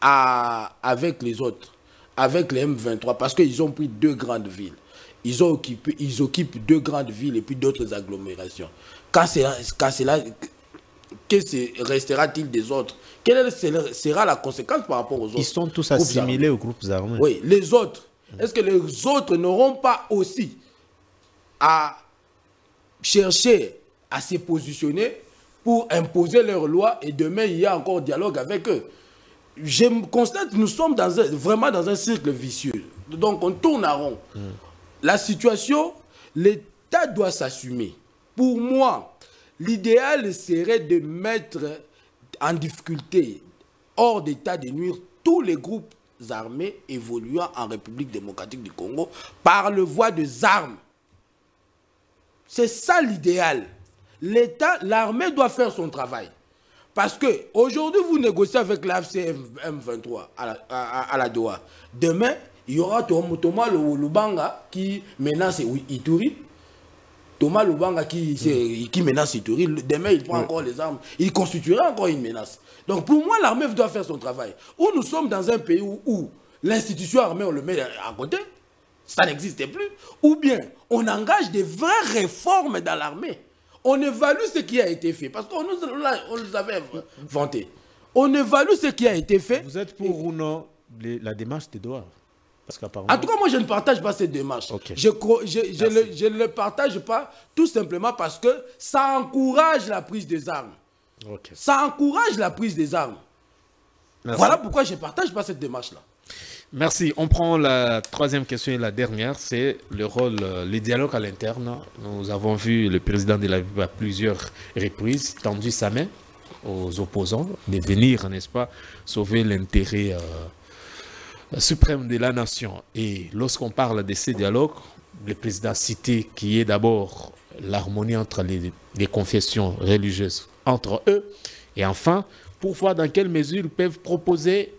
avec les autres, avec les M23, parce qu'ils ont pris 2 grandes villes. Ils occupent 2 grandes villes et puis d'autres agglomérations. Que restera-t-il des autres? Quelle sera la conséquence par rapport aux autres? Ils sont tous assimilés aux groupes armés. Oui, les autres. Est-ce que les autres n'auront pas aussi à chercher à se positionner pour imposer leurs lois et demain il y a encore dialogue avec eux? je constate que nous sommes vraiment dans un cercle vicieux. Donc on tourne en rond. La situation, l'État doit s'assumer. Pour moi, l'idéal serait de mettre en difficulté, hors d'état de nuire, tous les groupes armés évoluant en République démocratique du Congo par le voie des armes. C'est ça l'idéal. L'État, l'armée doit faire son travail. Parce que aujourd'hui, vous négociez avec l'AFC M23 à la Doha. Demain, il y aura Thomas Lubanga qui menace Ituri. Thomas Lubanga qui menace Ituri. Demain, il prend encore les armes. Il constituera encore une menace. Donc pour moi, l'armée doit faire son travail. Ou nous sommes dans un pays où l'institution armée, on le met à côté. Ça n'existe plus. Ou bien, on engage des vraies réformes dans l'armée. On évalue ce qui a été fait. Parce qu'on nous avait vanté. On évalue ce qui a été fait. Vous êtes pour ou non la démarche des Doha? Parce qu'apparemment... En tout cas, moi, je ne partage pas cette démarche. Okay. Je ne le partage pas tout simplement parce que ça encourage la prise des armes. Okay. Ça encourage la prise des armes. Merci. Voilà pourquoi je ne partage pas cette démarche-là. Merci. On prend la troisième question et la dernière, c'est le rôle, le dialogue à l'interne. Nous avons vu le président de la République à plusieurs reprises tendu sa main aux opposants de venir, n'est-ce pas, sauver l'intérêt suprême de la nation. Et lorsqu'on parle de ces dialogues, le président a cité qu'il y ait d'abord l'harmonie entre les confessions religieuses entre eux, et enfin, pour voir dans quelle mesure ils peuvent proposer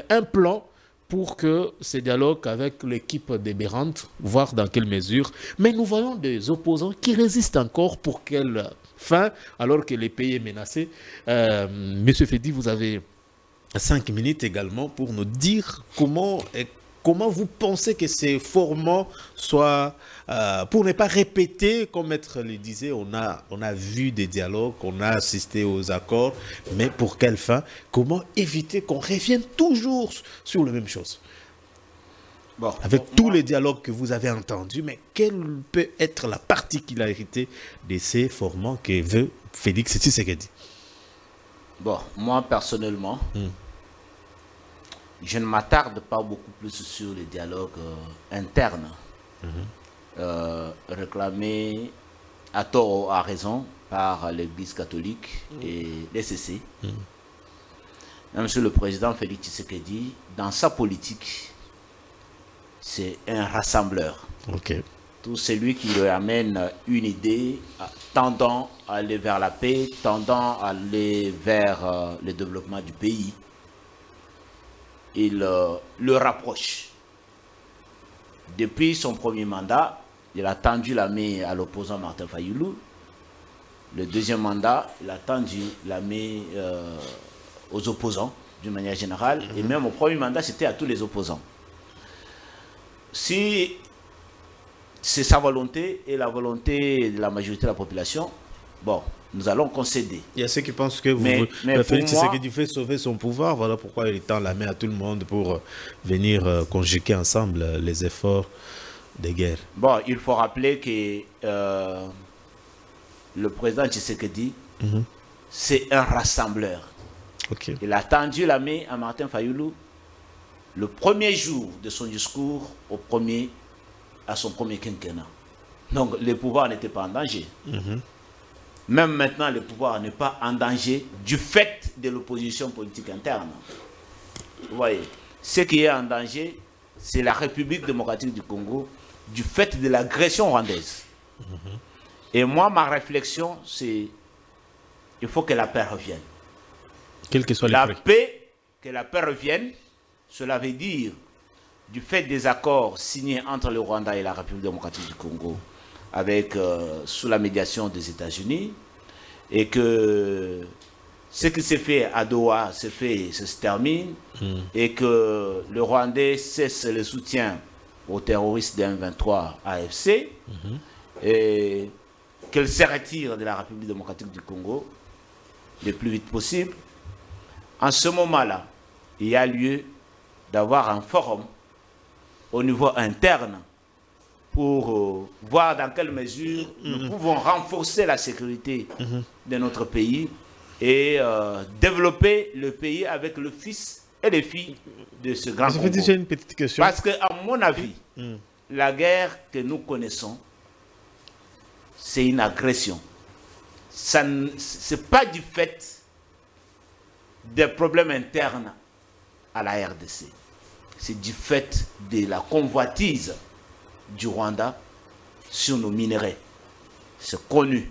un plan pour que ces dialogues avec l'équipe des Bérantes, voir dans quelle mesure. Mais nous voyons des opposants qui résistent encore. Pour quelle fin, alors que le pays est menacé. Monsieur Fedi, vous avez 5 minutes également pour nous dire comment vous pensez que ces formats soient, pour ne pas répéter, comme Maître le disait, on a vu des dialogues, on a assisté aux accords, mais pour quelle fin? Comment éviter qu'on revienne toujours sur les mêmes choses? Bon, avec tous les dialogues que vous avez entendus, mais quelle peut être la particularité de ces formats que veut Félix Tshisekedi? Bon, moi personnellement, je ne m'attarde pas beaucoup plus sur les dialogues internes, réclamés à tort ou à raison par l'Église catholique et l'ECC. Monsieur le Président Félix Tshisekedi, dans sa politique, c'est un rassembleur. Okay. Tout celui qui lui amène une idée tendant à aller vers la paix, tendant à aller vers le développement du pays, il le rapproche. Depuis son premier mandat, il a tendu la main à l'opposant Martin Fayulu. Le deuxième mandat, il a tendu la main aux opposants, d'une manière générale. Et même au premier mandat, c'était à tous les opposants. Si c'est sa volonté et la volonté de la majorité de la population, bon, nous allons concéder. Il y a ceux qui pensent que Félix Tshisekedi fait sauver son pouvoir. Voilà pourquoi il tend la main à tout le monde pour venir conjuguer ensemble les efforts de guerre. Bon, il faut rappeler que le président Tshisekedi, c'est un rassembleur. Okay. Il a tendu la main à Martin Fayulu le premier jour de son discours à son premier quinquennat. Donc, le pouvoir n'était pas en danger. Même maintenant, le pouvoir n'est pas en danger du fait de l'opposition politique interne. Vous voyez, ce qui est en danger, c'est la République démocratique du Congo, du fait de l'agression rwandaise. Et moi, ma réflexion, c'est il faut que la paix revienne. Quel que soit la paix, que la paix revienne, cela veut dire, du fait des accords signés entre le Rwanda et la République démocratique du Congo, avec, sous la médiation des États-Unis, et que ce qui s'est fait à Doha se termine, et que le Rwandais cesse le soutien aux terroristes de M23 AFC, et qu'elle se retire de la République démocratique du Congo le plus vite possible. En ce moment-là, il y a lieu d'avoir un forum au niveau interne pour voir dans quelle mesure nous pouvons renforcer la sécurité de notre pays et développer le pays avec le fils et les filles de ce grand Je vais dire une petite question. Parce que, à mon avis, la guerre que nous connaissons, c'est une agression. Ce n'est pas du fait des problèmes internes à la RDC. C'est du fait de la convoitise du Rwanda sur nos minerais. C'est connu.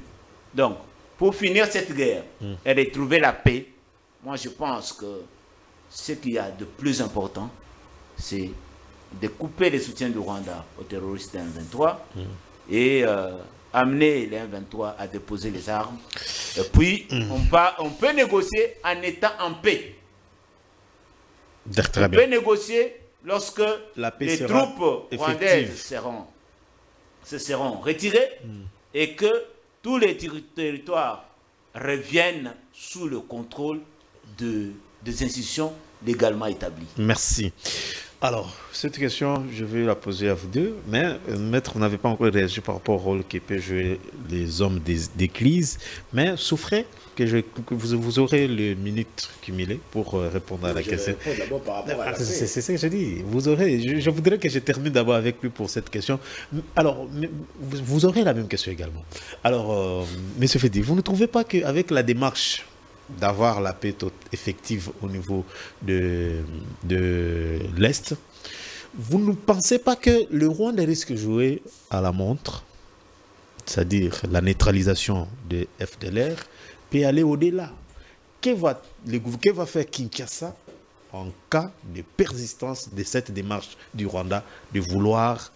Donc, pour finir cette guerre et retrouver la paix, moi je pense que ce qu'il y a de plus important, c'est de couper les soutiens du Rwanda aux terroristes M23 et amener les M23 à déposer les armes. Et puis, on peut négocier en étant en paix. On peut négocier lorsque les troupes rwandaises se seront retirées et que tous les territoires reviennent sous le contrôle des institutions légalement établies. Merci. Alors, cette question, je vais la poser à vous deux, mais maître, vous n'avez pas encore réagi par rapport au rôle que peuvent jouer les hommes d'église, mais souffrez que vous aurez le minute cumulé pour répondre à la question. C'est ce que je dis. Vous aurez. Je voudrais que je termine d'abord avec lui pour cette question. Alors, vous aurez la même question également. Alors, Monsieur Fedi, vous ne trouvez pas qu'avec la démarche d'avoir la paix effective au niveau de l'Est, vous ne pensez pas que le Rwanda risque de jouer à la montre, c'est-à-dire la neutralisation de FDLR, peut aller au-delà? Que va faire Kinshasa en cas de persistance de cette démarche du Rwanda de vouloir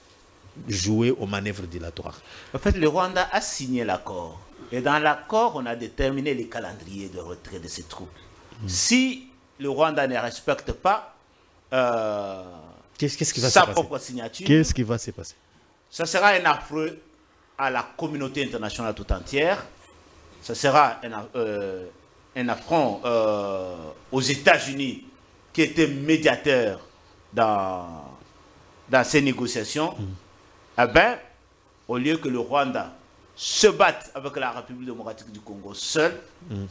jouer aux manœuvres dilatoires? En fait, le Rwanda a signé l'accord. Et dans l'accord, on a déterminé les calendriers de retrait de ces troupes. Si le Rwanda ne respecte pas sa propre signature, qu'est-ce qui va se passer? Ça sera un affreux à la communauté internationale tout entière. Ça sera un affront aux États-Unis qui étaient médiateurs dans ces négociations. Eh bien, au lieu que le Rwanda se batte avec la République démocratique du Congo seul,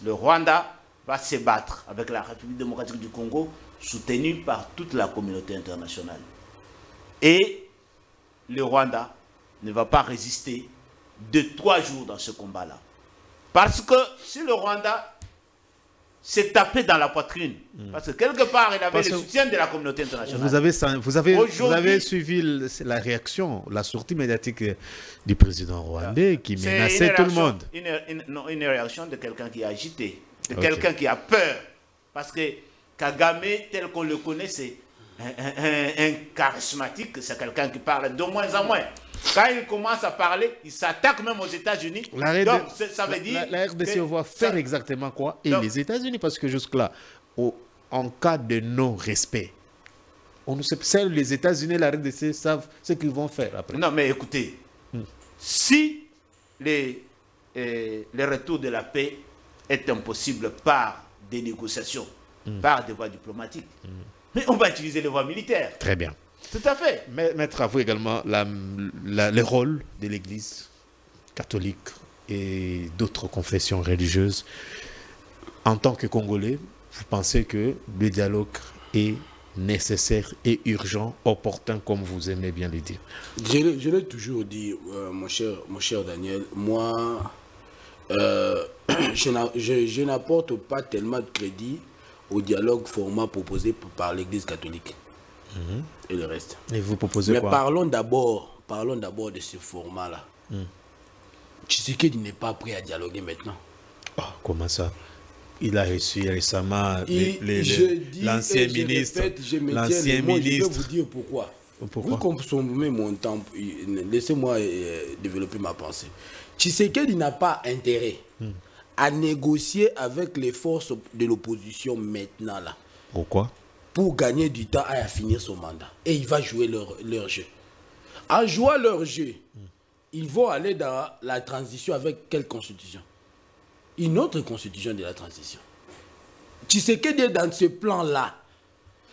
le Rwanda va se battre avec la République démocratique du Congo, soutenu par toute la communauté internationale. Et le Rwanda ne va pas résister 2-3 jours dans ce combat-là. Parce que si le Rwanda s'est tapé dans la poitrine, parce que quelque part il avait le soutien de la communauté internationale. Vous avez suivi la réaction, la sortie médiatique du président rwandais qui menaçait tout le monde. Une réaction de quelqu'un qui est agité, de quelqu'un qui a peur. Parce que Kagame, tel qu'on le connaît, c'est un charismatique, c'est quelqu'un qui parle de moins en moins. Quand il commence à parler, il s'attaque même aux États-Unis. Donc, ça veut dire... La RDC va faire exactement quoi? Et les États-Unis, parce que jusque-là, en cas de non-respect, seuls les États-Unis et la RDC savent ce qu'ils vont faire après. Non, mais écoutez, si le retour de la paix est impossible par des négociations, par des voies diplomatiques, mais on va utiliser les voies militaires. Très bien. Tout à fait. Mettre à vous également le rôle de l'Église catholique et d'autres confessions religieuses. En tant que Congolais, vous pensez que le dialogue est nécessaire et urgent, opportun, comme vous aimez bien le dire? Je l'ai toujours dit, mon cher Daniel, moi, je n'apporte pas tellement de crédit au dialogue format proposé par l'Église catholique. Et le reste. Et vous proposez Mais quoi? parlons d'abord de ce format-là. Tshisekedi n'est pas prêt à dialoguer maintenant. Comment ça? Il a reçu récemment l'ancien ministre. Je vais vous dire pourquoi. Vous consommez mon temps. Laissez-moi développer ma pensée. Tshisekedi n'a pas intérêt à négocier avec les forces de l'opposition maintenant là. Pourquoi? Pour gagner du temps à finir son mandat. Et il va jouer leur jeu. En jouant leur jeu, ils vont aller dans la transition avec quelle constitution? Une autre constitution de la transition. Tshisekedi est dans ce plan-là.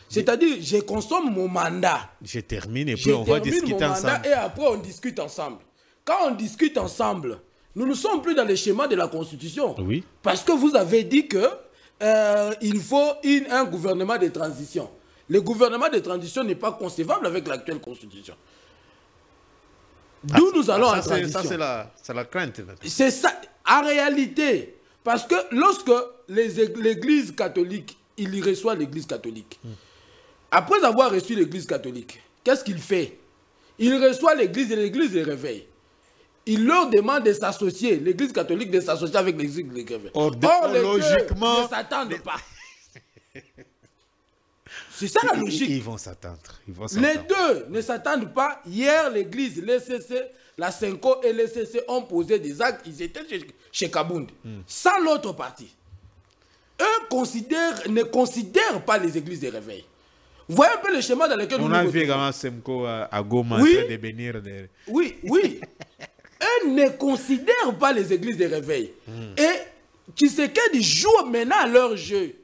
C'est-à-dire, je consomme mon mandat. Je termine et puis on va discuter ensemble. Et après, on discute ensemble. Quand on discute ensemble, nous ne sommes plus dans le schéma de la constitution. Oui. Parce que vous avez dit que il faut un gouvernement de transition. Le gouvernement de transition n'est pas concevable avec l'actuelle constitution. D'où nous allons en transition. Ça, c'est la crainte. C'est ça, en réalité. Parce que lorsque l'église catholique, il y reçoit l'église catholique. Après avoir reçu l'église catholique, qu'est-ce qu'il fait? Il reçoit l'église et l'église les réveille. Il leur demande de s'associer, l'église catholique de s'associer avec l'église les réveille. Or, les logiquement, deux ne s'attendent pas. C'est ça la logique. Ils vont s'attendre. Les deux ne s'attendent pas. Hier, l'église, l'ECC, la Senko et l'ECC ont posé des actes. Ils étaient chez Kabound. Sans l'autre partie. Eux ne considèrent pas les églises de réveil. Vous voyez un peu le schéma dans lequel on a vu également Semko à Goma oui, en train de bénir. Oui. Eux ne considèrent pas les églises de réveil. Et Tshisekedi joue maintenant à leur jeu.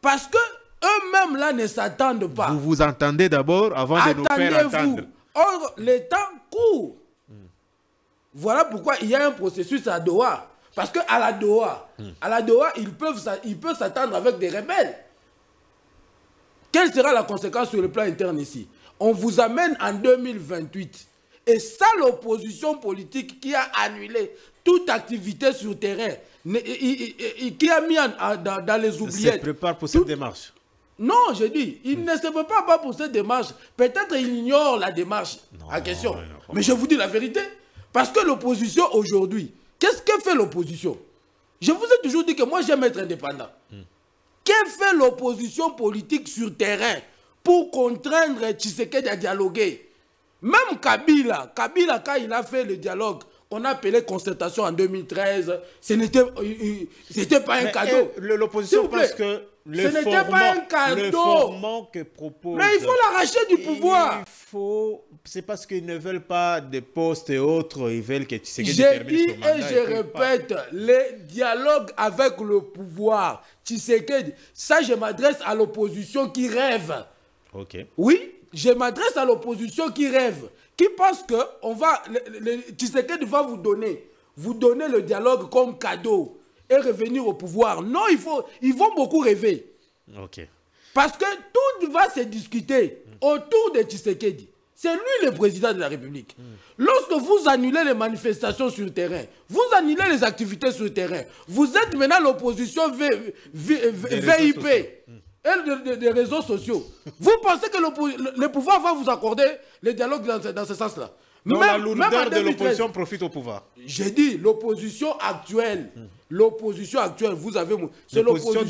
Parce que eux-mêmes là ne s'attendent pas. Vous vous entendez d'abord avant de nous faire entendre. Or, le temps court. Voilà pourquoi il y a un processus à Doha. Parce qu'à la Doha, ils peuvent s'attendre avec des rebelles. Quelle sera la conséquence sur le plan interne ici? On vous amène en 2028. Et ça, l'opposition politique qui a annulé toute activité sur terrain, qui a mis dans les oubliettes. Se prépare pour cette démarche. Non, je dis, il ne se prépare pas pour cette démarche. Peut-être il ignore la démarche en question. Mais je vous dis la vérité. Parce que l'opposition aujourd'hui, qu'est-ce que fait l'opposition? Je vous ai toujours dit que moi j'aime être indépendant. Que fait l'opposition politique sur terrain pour contraindre Tshisekedi à dialoguer? Même Kabila, quand il a fait le dialogue, on a appelé concertation en 2013, c'était pas un cadeau. L'opposition pense que ce n'était pas un cadeau. Que propose, mais il faut l'arracher du pouvoir. C'est parce qu'ils ne veulent pas de postes et autres, ils veulent que Tshisekedi termine son mandat. Et je répète, les dialogues avec le pouvoir, Tshisekedi, ça je m'adresse à l'opposition qui rêve. Ok. Oui, je m'adresse à l'opposition qui rêve, qui pense que Tshisekedi va vous donner le dialogue comme cadeau et revenir au pouvoir. Non, ils vont beaucoup rêver. Ok. Parce que tout va se discuter autour de Tshisekedi. C'est lui le président de la République. Lorsque vous annulez les manifestations sur le terrain, vous annulez les activités sur le terrain, vous êtes maintenant l'opposition VIP et des réseaux sociaux. Vous pensez que le pouvoir va vous accorder le dialogue dans ce sens-là? Donc la lourdeur de l'opposition profite au pouvoir. J'ai dit l'opposition actuelle. L'opposition actuelle, vous avez... C'est l'opposition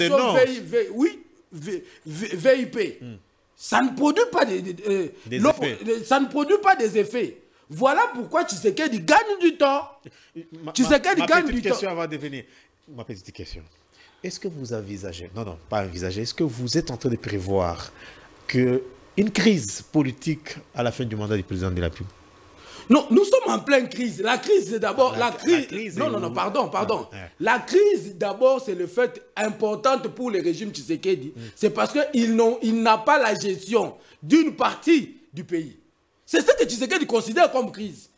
VIP. Ça ne produit pas ça ne produit pas des effets. Voilà pourquoi Tshisekedi gagne du temps. Tshisekedi gagne du temps. Ma petite question. Est-ce que vous envisagez, non, pas envisagez, est-ce que vous êtes en train de prévoir une crise politique à la fin du mandat du président de la République? Non, nous sommes en pleine crise. La crise, c'est d'abord... Non, pardon. La crise, d'abord, c'est le fait important pour le régime Tshisekedi. C'est parce qu'il n'a pas la gestion d'une partie du pays. C'est ce que Tshisekedi considère comme crise.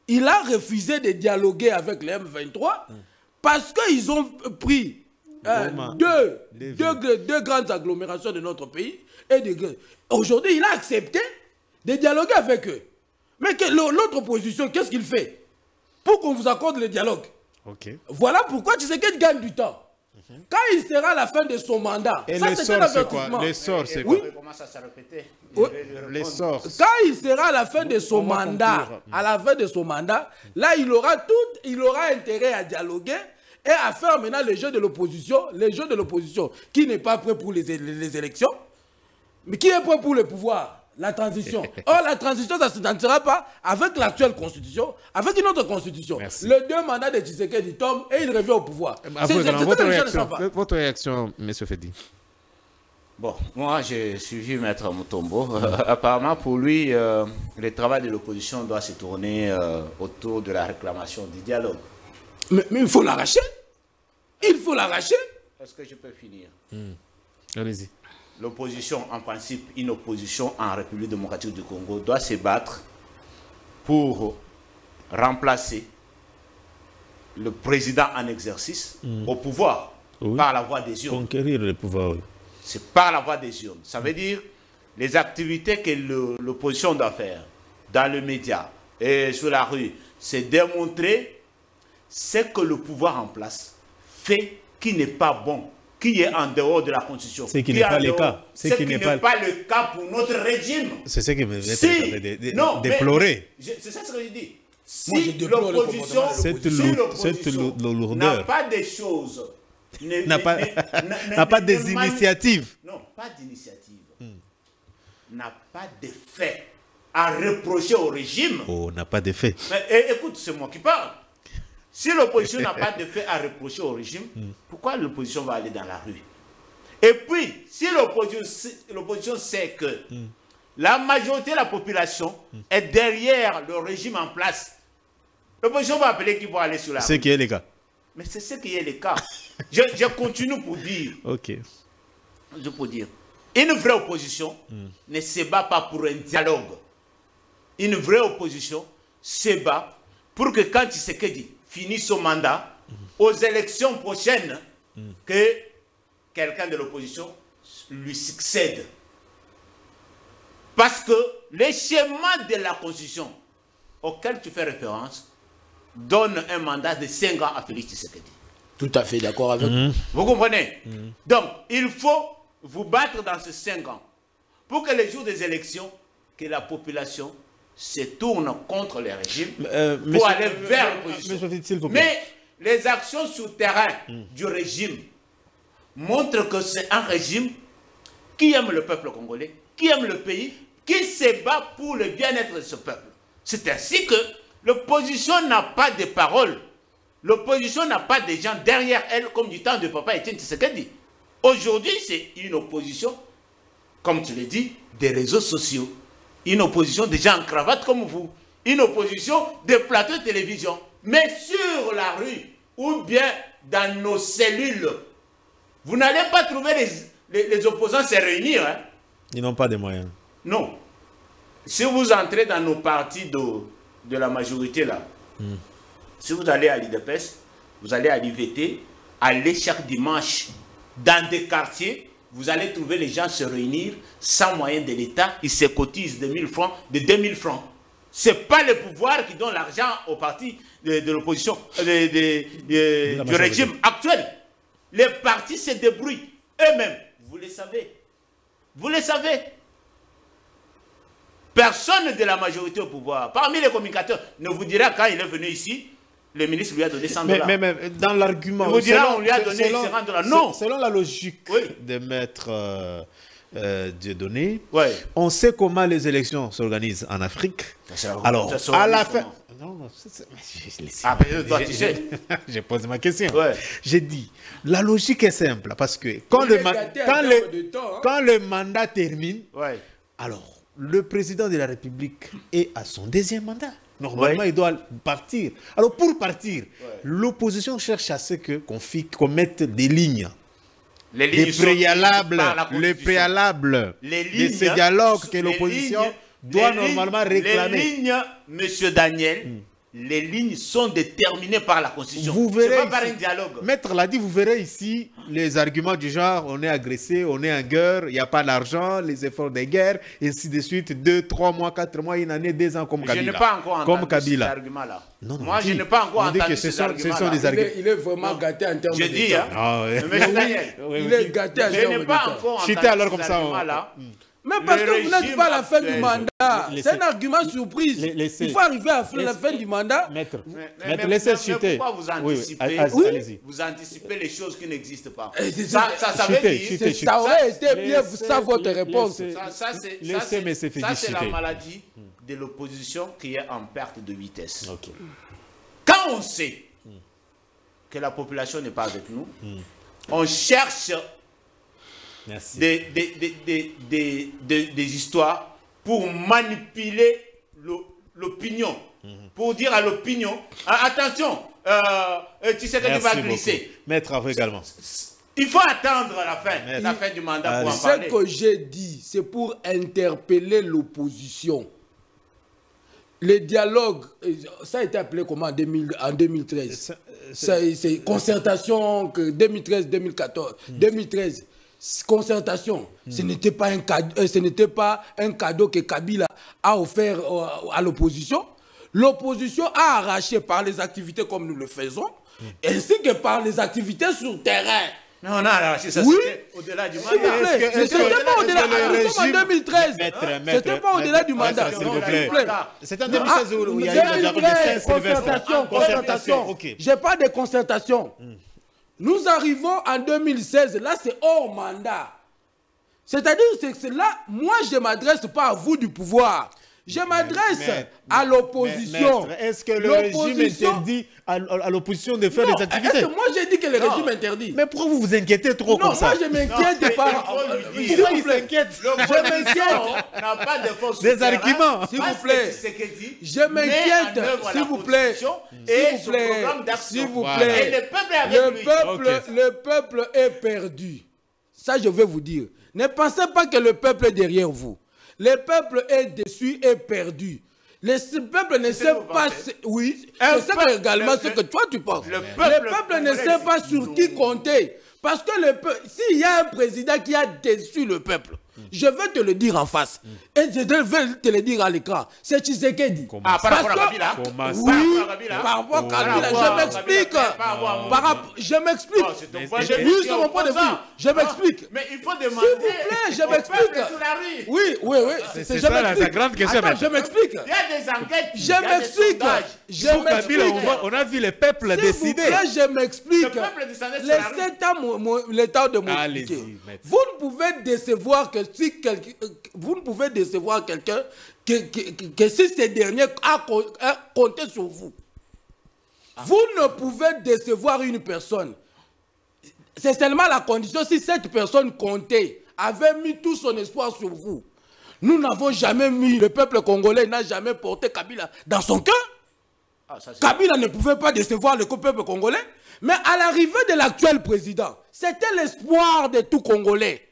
Il a refusé de dialoguer avec les M23 parce qu'ils ont pris deux grandes agglomérations de notre pays. Aujourd'hui, il a accepté de dialoguer avec eux. Mais l'autre opposition, qu'est-ce qu'il fait pour qu'on vous accorde le dialogue? Voilà pourquoi Tshisekedi gagne du temps. Quand il sera à la fin de son mandat, et ça c'est un avertissement. L'essor, c'est quoi? L'essor. Quand il sera à la fin de son mandat, là il aura intérêt à dialoguer et à faire maintenant le jeu de l'opposition, qui n'est pas prêt pour les élections, mais qui est prêt pour le pouvoir. La transition. Or, la transition, ça ne se tentera pas avec l'actuelle constitution, avec une autre constitution. Merci. Les deux mandats de Tshisekedi tombent et il revient au pouvoir. Votre réaction, M. Fedi? Bon, moi j'ai suivi Maître Mutombo. Apparemment, pour lui, le travail de l'opposition doit se tourner autour de la réclamation du dialogue. Mais il faut l'arracher. Il faut l'arracher. Est-ce que je peux finir? Allez-y. L'opposition, en principe, une opposition en République démocratique du Congo doit se battre pour remplacer le président en exercice au pouvoir. Oui. par la voie des urnes. Conquérir le pouvoir, oui. C'est par la voie des urnes. Ça veut dire les activités que l'opposition doit faire dans le média et sur la rue, c'est démontrer ce que le pouvoir en place fait qui n'est pas bon, qui est en dehors de la Constitution. Ce qui n'est pas le cas. Ce qui n'est pas le cas pour notre régime. C'est ce qui me Non, déplorer. C'est ça ce que je dis. Moi, je Si déplore le l'opposition cette lourdeur n'a pas des choses, n'a pas des initiatives. Non, pas d'initiative. N'a pas de faits à reprocher au régime. Oh, n'a pas de faits. Mais écoute, c'est moi qui parle. Si l'opposition n'a pas de faits à reprocher au régime, pourquoi l'opposition va aller dans la rue? Et puis, si l'opposition sait que la majorité de la population est derrière le régime en place, l'opposition va appeler qui va aller sur la rue. C'est qui est le cas. Mais c'est ce qui est le cas. Je continue pour dire. Ok. Je peux dire. Une vraie opposition ne se bat pas pour un dialogue. Une vraie opposition se bat pour que quand Tshisekedi finisse son mandat, aux élections prochaines, que quelqu'un de l'opposition lui succède. Parce que les schémas de la Constitution auquel tu fais référence donnent un mandat de 5 ans à Félix Tshisekedi. Tout à fait d'accord avec vous. Vous comprenez? Donc, il faut vous battre dans ces 5 ans pour que les jours des élections, que la population se tourne contre les régimes pour aller vers l'opposition. Mais les actions sur le terrain du régime montrent que c'est un régime qui aime le peuple congolais, qui aime le pays, qui se bat pour le bien-être de ce peuple. C'est ainsi que l'opposition n'a pas de parole. L'opposition n'a pas de gens derrière elle comme du temps de Papa Etienne Tshisekedi. Aujourd'hui, c'est une opposition, comme tu l'as dit, des réseaux sociaux. Une opposition des gens en cravate comme vous. Une opposition des plateaux de télévision. Mais sur la rue, ou bien dans nos cellules, vous n'allez pas trouver les opposants se réunir. Hein. Ils n'ont pas de moyens. Non. Si vous entrez dans nos partis de la majorité là, si vous allez à l'IDPS, vous allez à l'IVT, allez chaque dimanche dans des quartiers, vous allez trouver les gens se réunir sans moyen de l'État, ils se cotisent de 1000 francs, de 2000 francs. Ce n'est pas le pouvoir qui donne l'argent au parti de l'opposition, du régime actuel. Les partis se débrouillent eux-mêmes. Vous le savez. Vous le savez. Personne de la majorité au pouvoir, parmi les communicateurs, ne vous dira quand il est venu ici, le ministre lui a donné 100 $. Mais dans l'argument, on lui a donné 100 $. Non. Selon la logique de maître Dieudonné, on sait comment les élections s'organisent en Afrique. Alors, à la fin... Non, j'ai posé ma question. J'ai dit, la logique est simple, parce que quand le mandat termine, alors, le président de la République est à son deuxième mandat. Normalement, il doit partir. Alors, pour partir, l'opposition cherche à ce qu'on mette des lignes. Les préalables de ces dialogues que l'opposition doit normalement réclamer. Les lignes, monsieur Daniel, les lignes sont déterminées par la Constitution. Vous verrez pas par un dialogue. Maître l'a dit, vous verrez ici les arguments du genre on est agressé, on est en guerre, il n'y a pas d'argent, les efforts de guerre, et ainsi de suite, 2, 3 mois, 4 mois, une année, 2 ans comme Kabila. Je n'ai pas encore entendu ces arguments-là. Moi, je n'ai pas encore entendu ces arguments-là. Il est vraiment gâté en termes de temps. Je dis, monsieur Daniel, il est gâté en termes de temps. Je n'ai pas encore entendu ces arguments-là. Mais parce que vous n'êtes pas à la fin du mandat. C'est un argument surprise. Il faut arriver à la fin du mandat. Maître, laissez chuter. Pourquoi vous anticipez? Vous anticipez les choses qui n'existent pas. Ça aurait été bien, ça votre réponse. Ça, c'est la maladie de l'opposition qui est en perte de vitesse. Quand on sait que la population n'est pas avec nous, on cherche des histoires pour manipuler l'opinion, pour dire à l'opinion, attention, tu sais que tu vas glisser. Maître, également. Il faut attendre la fin du mandat pour en parler. Ce que j'ai dit, c'est pour interpeller l'opposition. les dialogues, ça a été appelé comment en 2013? C'est concertation 2013-2014. 2013, concertation. Ce n'était pas un cadeau que Kabila a offert à l'opposition. L'opposition a arraché par les activités comme nous le faisons, ainsi que par les activités sur terrain. Mais on a arraché ça, oui, au-delà du mandat. C'était pas au-delà en 2013. C'était pas au-delà du mandat. C'est en 2016 où il y a eu la concertation. J'ai pas de concertation. Nous arrivons en 2016, là c'est hors mandat. C'est-à-dire que là, moi je ne m'adresse pas à vous du pouvoir. Je m'adresse à l'opposition. Est-ce que le régime interdit à l'opposition de faire des activités? Moi j'ai dit que le régime interdit. Mais pourquoi vous vous inquiétez trop comme ça? Non, moi je m'inquiète pas. S'il vous plaît. Je n'a pas de force. Des arguments. S'il vous plaît. Je m'inquiète. S'il vous plaît. S'il vous plaît. Le peuple est perdu. Ça je vais vous dire. Ne pensez pas que le peuple est derrière vous. Le peuple est déçu et perdu. Le peuple ne sait pas... Oui, c'est ça également ce que toi tu penses. Le peuple ne sait pas sur qui compter. Parce que s'il y a un président qui a déçu le peuple, je vais te le dire en face. Et je vais te le dire à l'écran. C'est Tshisekedi. Par rapport à Kabila? Oui, par rapport à Kabila. Je m'explique. Je m'explique. Oui, c'est mon point de vue. Je m'explique. Mais il faut demander... S'il vous plaît, je m'explique. Oui. C'est ça la grande question. Je m'explique. Il y a des enquêtes. Je m'explique. Sur Kabila, on a vu le peuple décider. Je m'explique. Laissez le temps de m'expliquer. Vous ne pouvez décevoir que si vous ne pouvez décevoir quelqu'un que si ce dernier a compté sur vous. Vous ne pouvez décevoir une personne. C'est seulement la condition si cette personne comptait, avait mis tout son espoir sur vous. Nous n'avons jamais mis, le peuple congolais n'a jamais porté Kabila dans son cœur. Kabila ne pouvait pas décevoir le peuple congolais. Mais à l'arrivée de l'actuel président, c'était l'espoir de tout Congolais.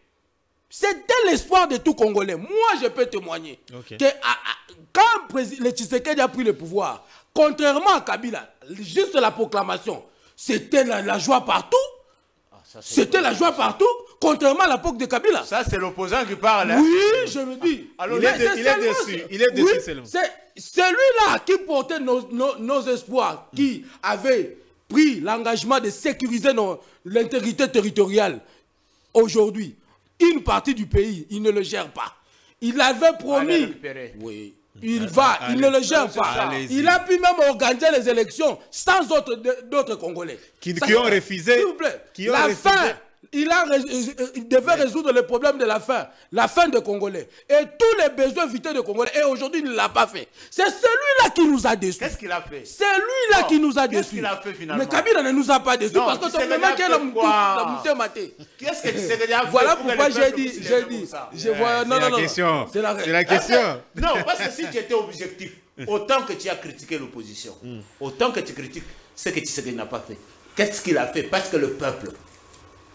C'était l'espoir de tout Congolais. Moi, je peux témoigner que quand le Tshisekedi a pris le pouvoir, contrairement à Kabila, juste la proclamation, c'était la joie partout. C'était la joie partout, contrairement à l'époque de Kabila. Ça, c'est l'opposant qui parle. Hein? Oui, je me dis. Alors, il est déçu. Il est déçu seulement. C'est celui-là qui portait nos espoirs, qui avait pris l'engagement de sécuriser l'intégrité territoriale. Aujourd'hui, une partie du pays, il ne le gère pas. Il avait promis. Oui. Il ne le gère pas. Il a pu même organiser les élections sans d'autres Congolais. Qui ont refusé. S'il vous plaît. La faim. Il devait résoudre le problème de la faim des Congolais. Et tous les besoins vitaux des Congolais. Et aujourd'hui, il ne l'a pas fait. C'est celui-là qui nous a déçus. Qu'est-ce qu'il a fait? C'est lui-là qui nous a déçus. Qu'est-ce qu'il a fait finalement? Mais Kabila ne nous a pas déçus parce que ton moment qui est la montée maté. Qu'est-ce que tu sais que fait? Voilà pourquoi j'ai dit. C'est la question. Non, parce que si tu étais objectif, autant que tu as critiqué l'opposition, autant que tu critiques ce que Tshisekedi n'a pas fait. Qu'est-ce qu'il a fait? Parce que le peuple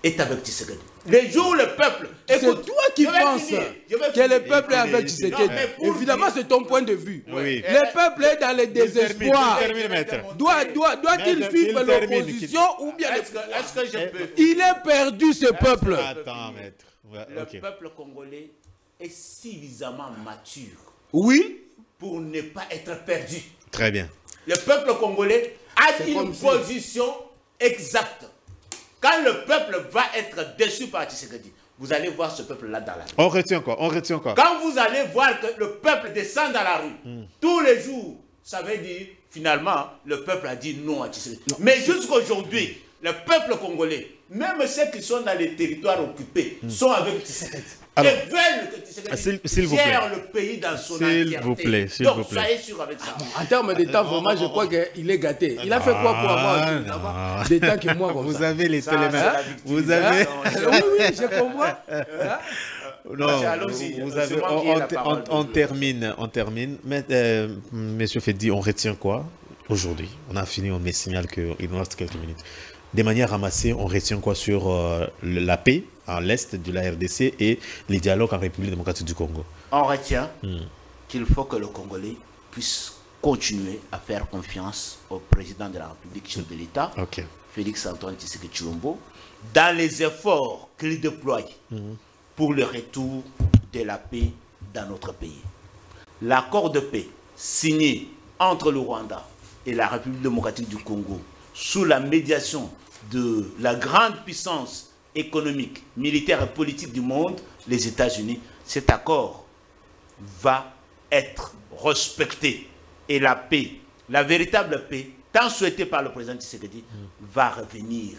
est avec Tshisekedi. Les jours où le peuple... C'est toi qui penses que le peuple est avec Tshisekedi. Évidemment, c'est ton point de vue. Oui. Le peuple est dans le désespoir. Doit-il suivre l'opposition ou bien... Est-ce que je peux... Il est perdu, ce peuple. Attends, maître. Le peuple congolais est suffisamment mature. Oui. Pour ne pas être perdu. Très bien. Le peuple congolais a une position exacte. Quand le peuple va être déçu par Tshisekedi, vous allez voir ce peuple-là dans la rue. On retient encore. Quand vous allez voir que le peuple descend dans la rue, tous les jours, ça veut dire, finalement, le peuple a dit non à Tshisekedi. Mais jusqu'à aujourd'hui, le peuple congolais, même ceux qui sont dans les territoires occupés, sont avec Tshisekedi. Et veulent que Tshisekedi gère le pays dans son entièreté. S'il vous plaît. Donc, soyez sûr avec ça. En termes de temps, vraiment, je crois qu'il est gâté. Il a fait quoi pour avoir des temps que moi comme ça? Vous avez les télémains. Vous avez... Oui, je comprends. Non, vous avez... On termine. Mais, monsieur Fedi, on retient quoi aujourd'hui? On a fini, on me signale qu'il nous reste quelques minutes. De manière ramassée, on retient quoi sur la paix à l'est de la RDC et les dialogues en République démocratique du Congo? On retient qu'il faut que le Congolais puisse continuer à faire confiance au président de la République, chef de l'État, Félix Antoine Tshisekedi Tshilombo, dans les efforts qu'il déploie pour le retour de la paix dans notre pays. L'accord de paix signé entre le Rwanda et la République démocratique du Congo sous la médiation de la grande puissance économique, militaire et politique du monde, les États-Unis, cet accord va être respecté. Et la paix, la véritable paix, tant souhaitée par le président Tshisekedi, va revenir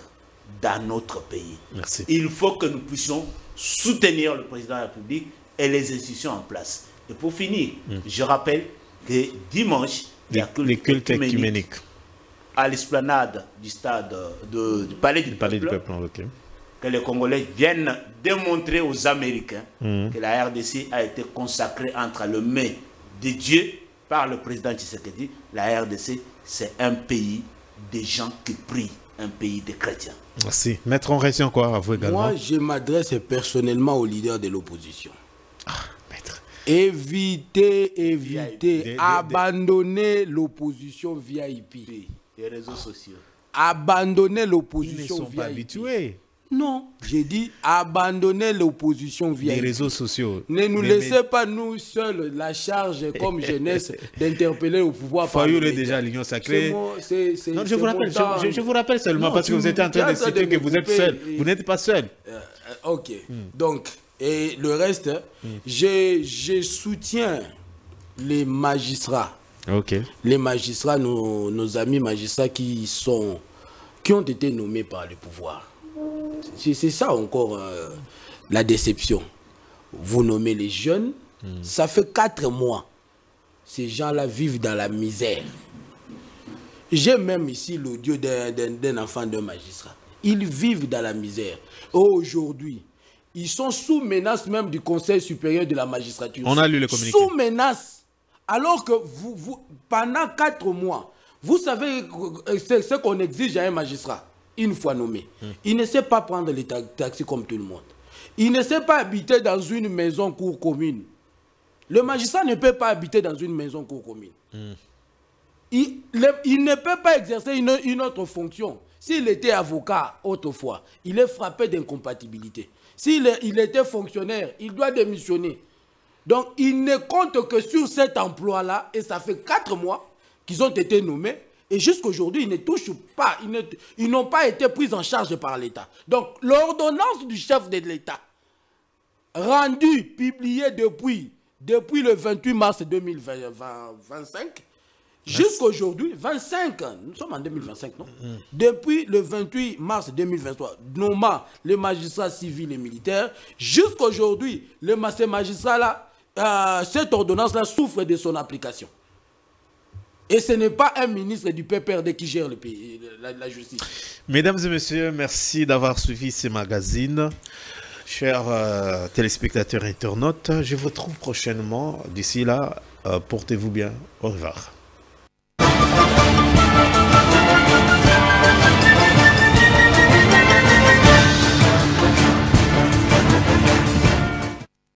dans notre pays. Merci. Il faut que nous puissions soutenir le président de la République et les institutions en place. Et pour finir, je rappelle que dimanche, il y a les cultes écuméniques à l'esplanade du stade du Palais du Peuple, que les Congolais viennent démontrer aux Américains que la RDC a été consacrée entre les mains de Dieu par le président Tshisekedi. La RDC, c'est un pays des gens qui prient, un pays des chrétiens. Merci. Maître, on reste encore à vous également. Moi, je m'adresse personnellement aux leaders de l'opposition. Maître. Évitez, abandonnez l'opposition VIP. Les réseaux sociaux. Abandonnez Ils ne l'opposition sont VIP. pas habitués. Non, j'ai dit abandonnez l'opposition VIP. Les réseaux sociaux. Ne nous laissez pas nous seuls la charge comme jeunesse d'interpeller au pouvoir. Fayou est déjà à l'Union sacrée. Non, je vous rappelle seulement parce que vous êtes en train de citer que vous êtes seul. Vous n'êtes pas seul. Ok. Donc, et le reste, je soutiens les magistrats. Ok. Les magistrats, nos amis magistrats qui ont été nommés par le pouvoir. C'est ça encore la déception. Vous nommez les jeunes, ça fait 4 mois. Ces gens-là vivent dans la misère. J'ai même ici l'audio d'un enfant d'un magistrat. Ils vivent dans la misère. Aujourd'hui, ils sont sous menace même du Conseil supérieur de la magistrature. On a lu le communiqué. Sous menace. Alors que pendant 4 mois, vous savez ce qu'on exige à un magistrat. Une fois nommé, il ne sait pas prendre les taxis comme tout le monde. Il ne sait pas habiter dans une maison cour commune. Le magistrat ne peut pas habiter dans une maison cour commune. Il ne peut pas exercer une autre fonction. S'il était avocat autrefois, il est frappé d'incompatibilité. S'il était fonctionnaire, il doit démissionner. Donc, il ne compte que sur cet emploi-là, et ça fait 4 mois qu'ils ont été nommés. Et jusqu'à aujourd'hui, ils ne touchent pas, ils n'ont pas été pris en charge par l'État. Donc, l'ordonnance du chef de l'État, rendue, publiée depuis le 28 mars 2025, jusqu'à aujourd'hui, 25, nous sommes en 2025, non? Depuis le 28 mars 2023, nommant les magistrats civils et militaires, jusqu'à aujourd'hui, ces magistrats-là, cette ordonnance-là souffre de son application. Et ce n'est pas un ministre du PPRD qui gère le pays, la justice. Mesdames et messieurs, merci d'avoir suivi ces magazines. Chers téléspectateurs et internautes, je vous retrouve prochainement. D'ici là, portez-vous bien. Au revoir.